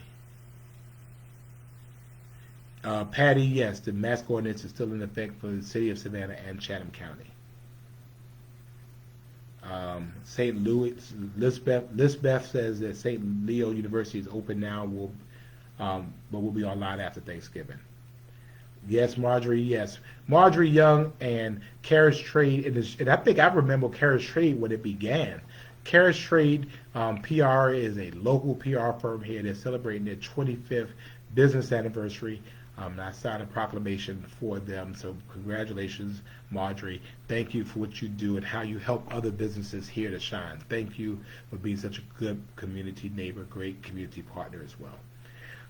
Speaker 1: Patty, yes, the mask ordinance is still in effect for the city of Savannah and Chatham County. St. Louis, Lisbeth says that St. Leo University is open now, but will be online after Thanksgiving. Yes, Marjorie, yes. Marjorie Young and Carriage Trade, and I think I remember Carriage Trade when it began. Carriage Trade PR is a local PR firm here. They're celebrating their 25th business anniversary. And I signed a proclamation for them. So congratulations, Marjorie. Thank you for what you do and how you help other businesses here to shine. Thank you for being such a good community neighbor, great community partner as well.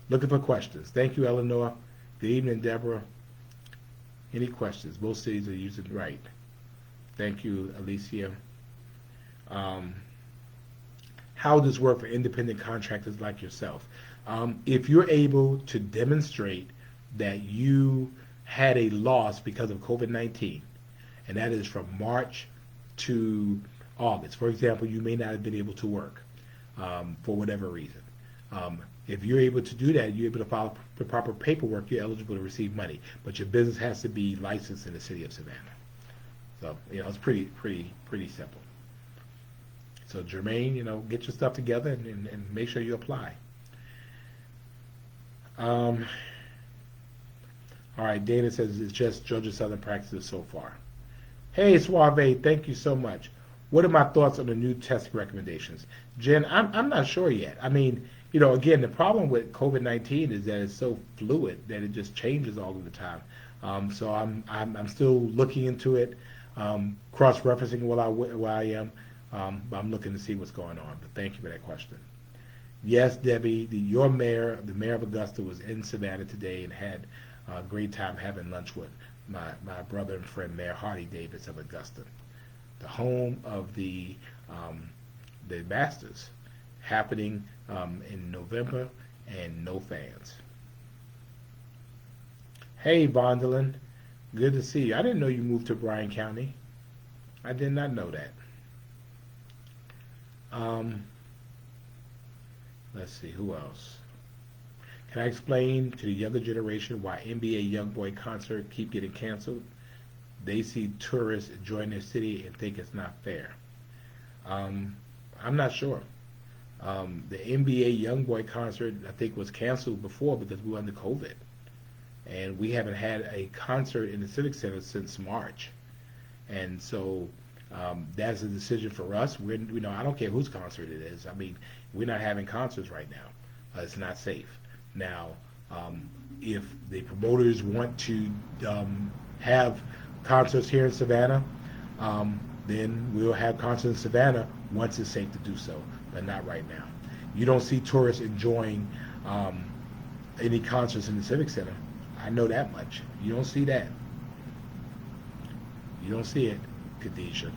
Speaker 1: Looking for questions. Thank you, Eleanor. Good evening, Deborah. Any questions? Both cities are using right. Thank you, Alicia. How does this work for independent contractors like yourself? If you're able to demonstrate that you had a loss because of COVID-19, and that is from March to August. For example, you may not have been able to work for whatever reason. If you're able to do that, you're able to file the proper paperwork, you're eligible to receive money. But your business has to be licensed in the city of Savannah. So, it's pretty simple. So, Jermaine, get your stuff together and make sure you apply. All right, Dana says it's just Georgia Southern practices so far. Hey, Suave, thank you so much. What are my thoughts on the new testing recommendations? Jen, I'm not sure yet. I mean, again, the problem with COVID-19 is that it's so fluid that it just changes all of the time. So I'm still looking into it, cross-referencing where I am, but I'm looking to see what's going on. But thank you for that question. Yes, Debbie, the mayor of Augusta, was in Savannah today and had a great time having lunch with my brother and friend, Mayor Hardy Davis of Augusta, the home of the Masters, happening in November, and no fans. Hey, Bondolin, good to see you. I didn't know you moved to Bryan County. I did not know that. Let's see, who else? Can I explain to the younger generation why NBA YoungBoy concert keep getting canceled? They see tourists enjoying their city and think it's not fair. I'm not sure. The NBA YoungBoy concert, I think, was canceled before because we were under COVID. And we haven't had a concert in the Civic Center since March. And so that's a decision for us. I don't care whose concert it is. I mean, we're not having concerts right now. It's not safe. Now, if the promoters want to have concerts here in Savannah, then we'll have concerts in Savannah once it's safe to do so, but not right now. You don't see tourists enjoying any concerts in the Civic Center. I know that much. You don't see that. You don't see it, Khadijah.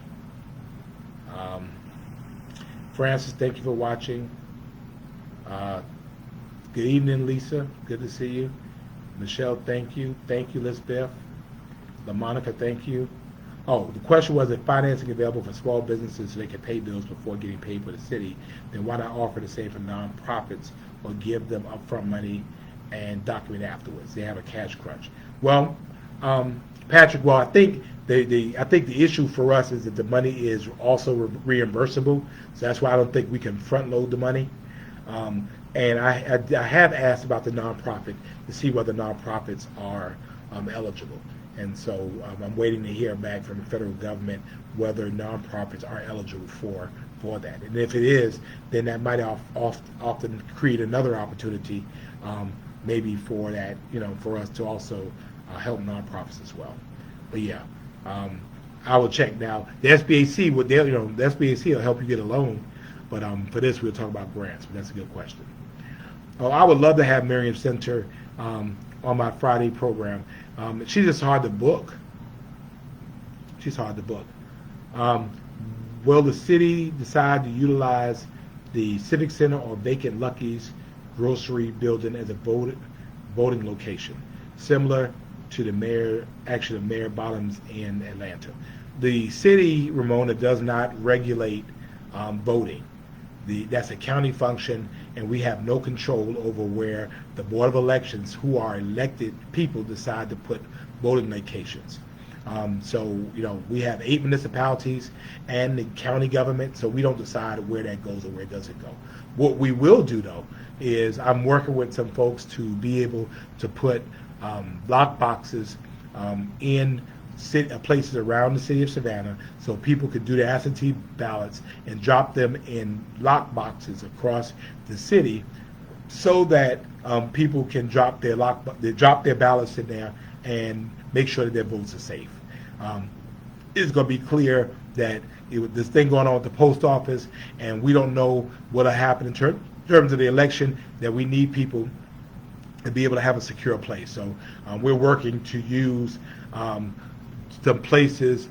Speaker 1: Francis, thank you for watching. Good evening, Lisa. Good to see you. Michelle, thank you. Thank you, Lisbeth. LaMonica, thank you. Oh, the question was, if financing available for small businesses so they can pay bills before getting paid for the city, then why not offer the same for nonprofits or give them upfront money and document afterwards? They have a cash crunch. Well, Patrick, I think the issue for us is that the money is also reimbursable, so that's why I don't think we can front load the money. And I have asked about the nonprofit to see whether nonprofits are eligible. And so I'm waiting to hear back from the federal government whether nonprofits are eligible for that. And if it is, then that might often create another opportunity, maybe for that, for us to also help nonprofits as well. But yeah, I will check now. The SBAC the SBAC will help you get a loan, but for this we'll talk about grants. But that's a good question. Oh, I would love to have Miriam Center on my Friday program. She's just hard to book. Will the city decide to utilize the Civic Center or vacant Lucky's grocery building as a voting location, similar to the Mayor Bottoms in Atlanta? The city, Ramona, does not regulate voting. That's a county function, and we have no control over where the Board of Elections, who are elected people, decide to put voting locations. So, we have 8 municipalities and the county government, so we don't decide where that goes or where it doesn't go. What we will do, though, is I'm working with some folks to be able to put lock boxes in places around the city of Savannah so people could do their absentee ballots and drop them in lock boxes across the city so that people can drop their ballots in there and make sure that their votes are safe. It's going to be clear that this thing going on at the post office, and we don't know what'll happen in terms of the election, that we need people to be able to have a secure place. So we're working to use some places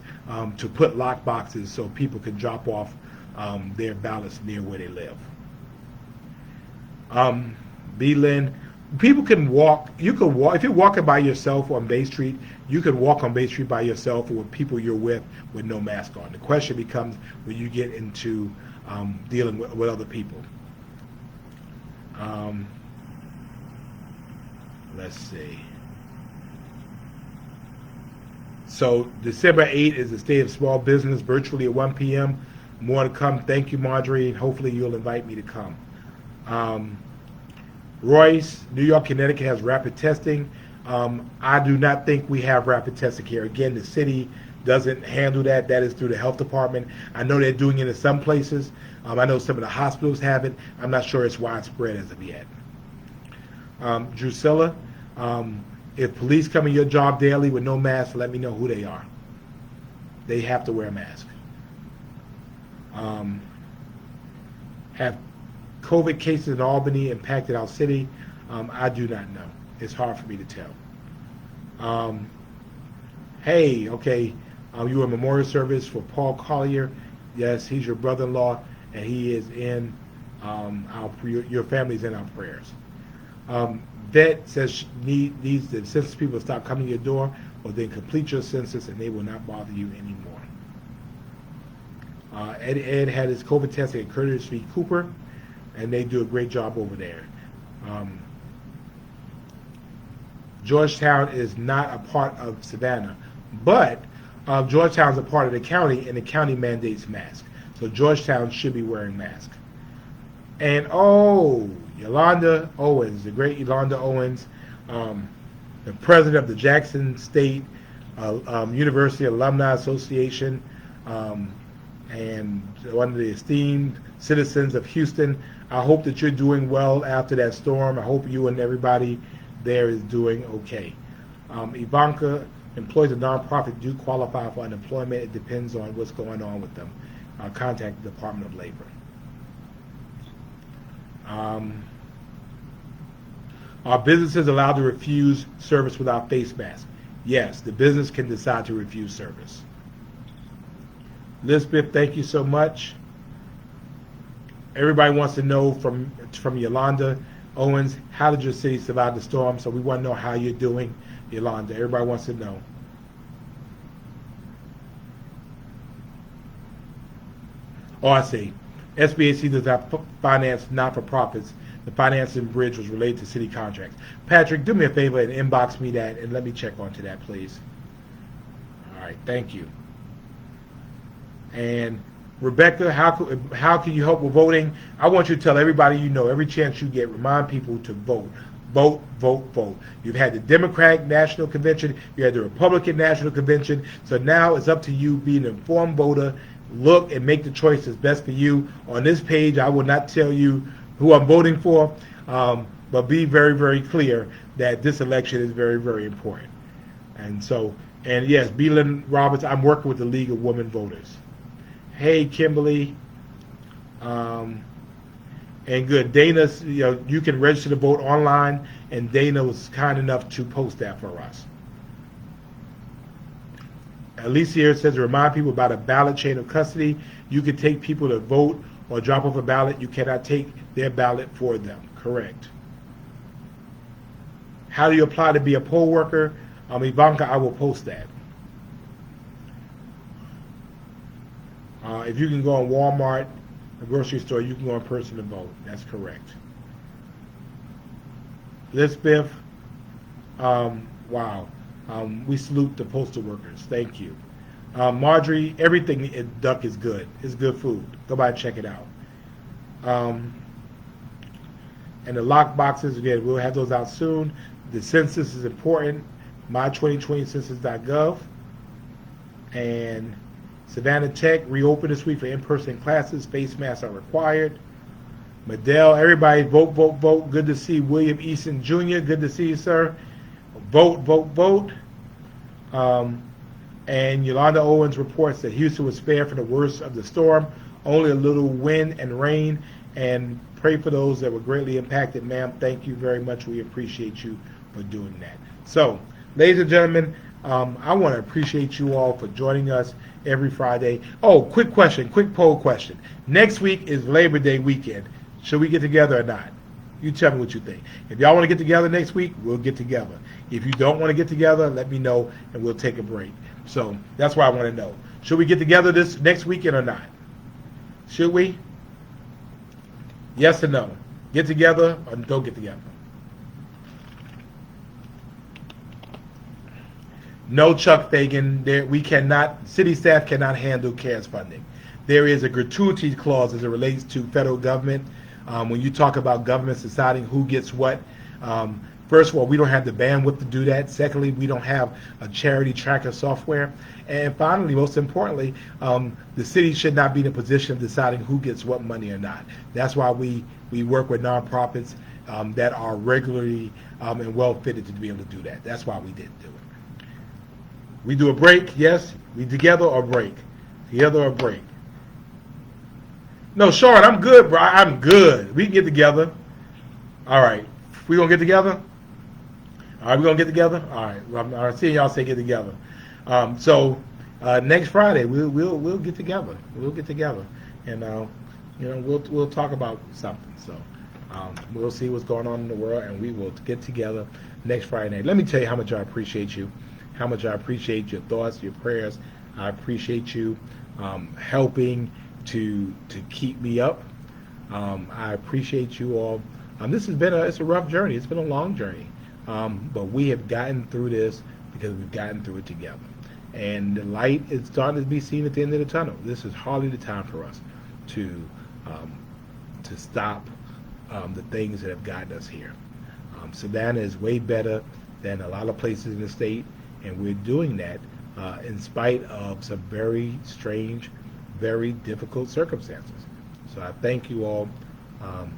Speaker 1: to put lock boxes so people can drop off their ballots near where they live. B-Lynn, people can walk. You can walk if you're walking by yourself on Bay Street. You can walk on Bay Street by yourself or with people you're with no mask on. The question becomes when you get into dealing with other people. Let's see. So December 8th is the State of Small Business, virtually at 1 p.m. More to come. Thank you, Marjorie, and hopefully you'll invite me to come. Royce, New York, Connecticut has rapid testing. I do not think we have rapid testing here. Again, the city doesn't handle that. That is through the health department. I know they're doing it in some places. I know some of the hospitals have it. I'm not sure it's widespread as of yet. Drusilla, if police come in your job daily with no mask, let me know who they are. They have to wear a mask. Have COVID cases in Albany impacted our city? I do not know. It's hard for me to tell. Hey, okay, you were a memorial service for Paul Collier. Yes, he's your brother-in-law, and he is in your family's in our prayers. Vet says needs the census people to stop coming to your door, or then complete your census, and they will not bother you anymore. Ed had his COVID testing at Curtis v. Cooper, and they do a great job over there. Georgetown is not a part of Savannah, but Georgetown is a part of the county, and the county mandates masks. So Georgetown should be wearing masks. And Yolanda Owens, the great Yolanda Owens, the president of the Jackson State University Alumni Association, and one of the esteemed citizens of Houston. I hope that you're doing well after that storm. I hope you and everybody there is doing okay. Ivanka, employees of nonprofit do qualify for unemployment. It depends on what's going on with them. Contact the Department of Labor. Are businesses allowed to refuse service without face masks? Yes, the business can decide to refuse service. Lisbeth, thank you so much. Everybody wants to know from Yolanda Owens, how did your city survive the storm? So we want to know how you're doing, Yolanda. Everybody wants to know. Oh, I see. SBAC does not finance not-for-profits. The financing bridge was related to city contracts. Patrick, do me a favor and inbox me that, and let me check onto that, please. All right, thank you. And Rebecca, how can you help with voting? I want you to tell everybody you know, every chance you get, remind people to vote. Vote, vote, vote. You've had the Democratic National Convention, you had the Republican National Convention, so now it's up to you, be an informed voter, look and make the choice that's best for you. On this page, I will not tell you who I'm voting for, but be very, very clear that this election is very, very important. And so, and yes, Beelan Roberts, I'm working with the League of Women Voters. Hey, Kimberly. And good. Dana, you can register to vote online, and Dana was kind enough to post that for us. Alicia here says, remind people about a ballot chain of custody. You can take people to vote or drop off a ballot. You cannot take their ballot for them. Correct. How do you apply to be a poll worker? Ivanka, I will post that. If you can go on Walmart, a grocery store, you can go in person to vote. That's correct. Lisbeth, wow. We salute the postal workers. Thank you. Marjorie, everything at Duck is good. It's good food. Go by and check it out. And the lock boxes, again, we'll have those out soon. The census is important. My2020census.gov. And Savannah Tech reopened this week for in-person classes. Face masks are required. Medill, everybody vote, vote, vote. Good to see William Easton Jr. Good to see you, sir. Vote, vote, vote. And Yolanda Owens reports that Houston was spared from the worst of the storm. Only a little wind and rain. And pray for those that were greatly impacted, ma'am. Thank you very much. We appreciate you for doing that. So, ladies and gentlemen, I want to appreciate you all for joining us every Friday. Oh, quick question, quick poll question. Next week is Labor Day weekend. Should we get together or not? You tell me what you think. If y'all want to get together next week, we'll get together. If you don't want to get together, let me know and we'll take a break. So that's why I want to know. Should we get together this next weekend or not? Should we? Yes or no? Get together or don't get together? No, Chuck Fagan. We cannot. City staff cannot handle CARES funding. There is a gratuity clause as it relates to federal government. When you talk about governments deciding who gets what, first of all, we don't have the bandwidth to do that. Secondly, we don't have a charity tracker software. And finally, most importantly, the city should not be in a position of deciding who gets what money or not. That's why we work with nonprofits that are regularly and well fitted to be able to do that. That's why we didn't do it. We do a break, yes? We together or break? Together or break? No, Sean, I'm good, bro. I'm good. We can get together. All right. We gonna get together? All right, we gonna get together? All right. Well, I'm seeing y'all say get together. So next Friday we'll get together. We'll get together, and we'll talk about something. So we'll see what's going on in the world, and we will get together next Friday night. Let me tell you how much I appreciate you, how much I appreciate your thoughts, your prayers. I appreciate you helping to keep me up. I appreciate you all. This has been it's a rough journey. It's been a long journey, but we have gotten through this because we've gotten through it together. And the light is starting to be seen at the end of the tunnel. This is hardly the time for us to stop the things that have gotten us here. Savannah is way better than a lot of places in the state, and we're doing that in spite of some very strange, very difficult circumstances. So I thank you all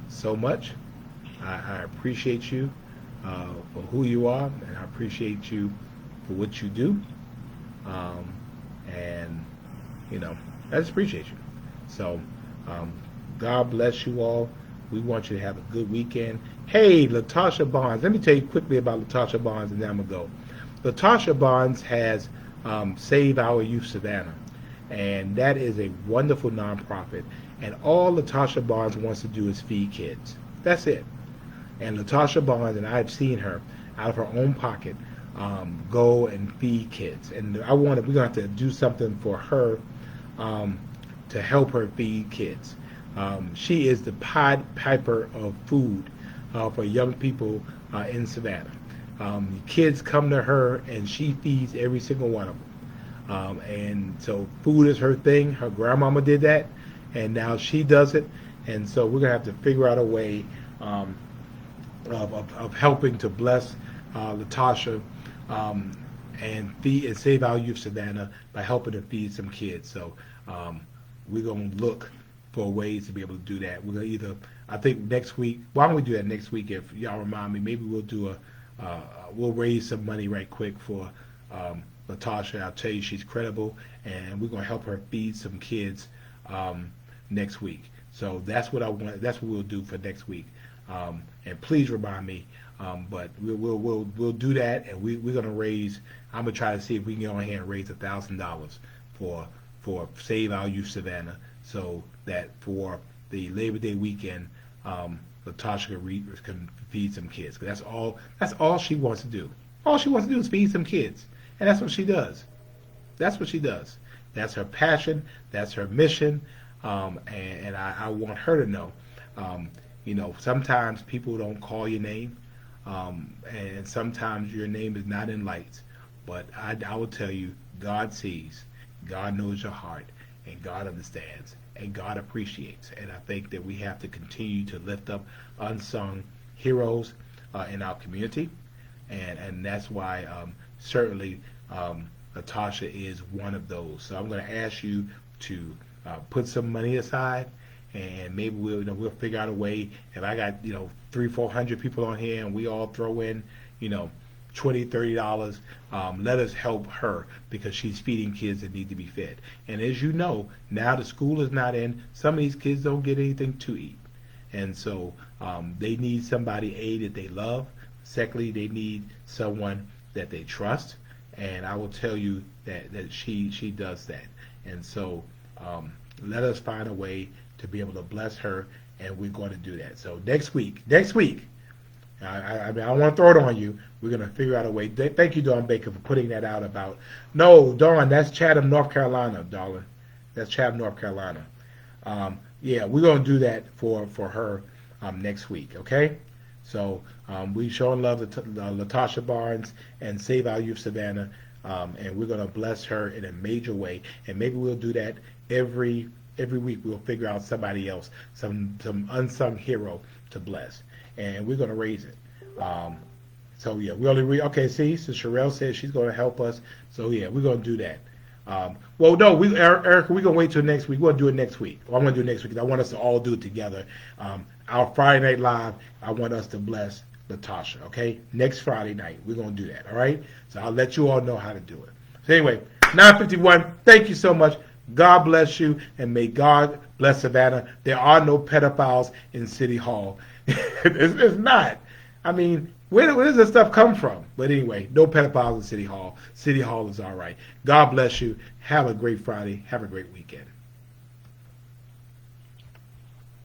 Speaker 1: so much. I appreciate you for who you are, and I appreciate you for what you do. And I just appreciate you. So God bless you all. We want you to have a good weekend. Hey, Latasha Bonds. Let me tell you quickly about Latasha Bonds, and then I'm going to go. Latasha Bonds has Save Our Youth Savannah, and that is a wonderful nonprofit. And all Latasha Bonds wants to do is feed kids. That's it. And Latasha Bonds, and I've seen her out of her own pocket go and feed kids. And we're going to have to do something for her to help her feed kids. She is the Pied Piper of food for young people in Savannah. Kids come to her, and she feeds every single one of them. And so food is her thing. Her grandmama did that, and now she does it. And so we're going to have to figure out a way of helping to bless Latasha and feed and save our youth Savannah by helping to feed some kids. So we're going to look for ways to be able to do that. We're going to I think next week, why don't we do that next week if y'all remind me? Maybe we'll do we'll raise some money right quick for Latasha. I'll tell you she's credible, and we're going to help her feed some kids next week. So that's what I want. That's what we'll do for next week. And please remind me. But we'll do that, and we're going to raise. I'm going to try to see if we can get on here and raise $1,000 for Save Our Youth Savannah, so that for the Labor Day weekend, Latasha can feed some kids. 'Cause that's all she wants to do. All she wants to do is feed some kids, and that's what she does. That's what she does. That's her passion. That's her mission. And I want her to know. Sometimes people don't call your name, and sometimes your name is not in lights. But I will tell you, God sees, God knows your heart, and God understands, and God appreciates. And I think that we have to continue to lift up unsung heroes in our community, and that's why certainly Latasha is one of those. So I'm going to ask you to put some money aside, and maybe we'll figure out a way. If I got 300-400 people on here, and we all throw in $20-30, let us help her, because she's feeding kids that need to be fed. And as you know, now the school is not in. Some of these kids don't get anything to eat, and so they need somebody, A, that they love. Secondly, they need someone that they trust, and I will tell you that she does that. And so let us find a way to be able to bless her, and we're going to do that. So next week, I mean, I don't want to throw it on you. We're going to figure out a way. Thank you, Dawn Baker, for putting that out about. No, Dawn, that's Chatham, North Carolina, darling. That's Chatham, North Carolina. Yeah, we're going to do that for her next week, okay? So we showing love to Latasha Barnes and Save Our Youth Savannah, and we're going to bless her in a major way. And maybe we'll do that every week. We'll figure out somebody else, some unsung hero to bless, and we're going to raise it. So yeah, we only okay. See, so Sherelle says she's going to help us. So yeah, we're going to do that. Well, no, Erica, we're going to wait till next week. We're going to do it next week. Well, I'm going to do it next week because I want us to all do it together. Our Friday Night Live, I want us to bless Latasha, okay? Next Friday night, we're going to do that, all right? So I'll let you all know how to do it. So anyway, 9:51, thank you so much. God bless you, and may God bless Savannah. There are no pedophiles in City Hall. It's not. I mean, where does this stuff come from? But anyway, no pedophiles in City Hall. City Hall is all right. God bless you. Have a great Friday. Have a great weekend.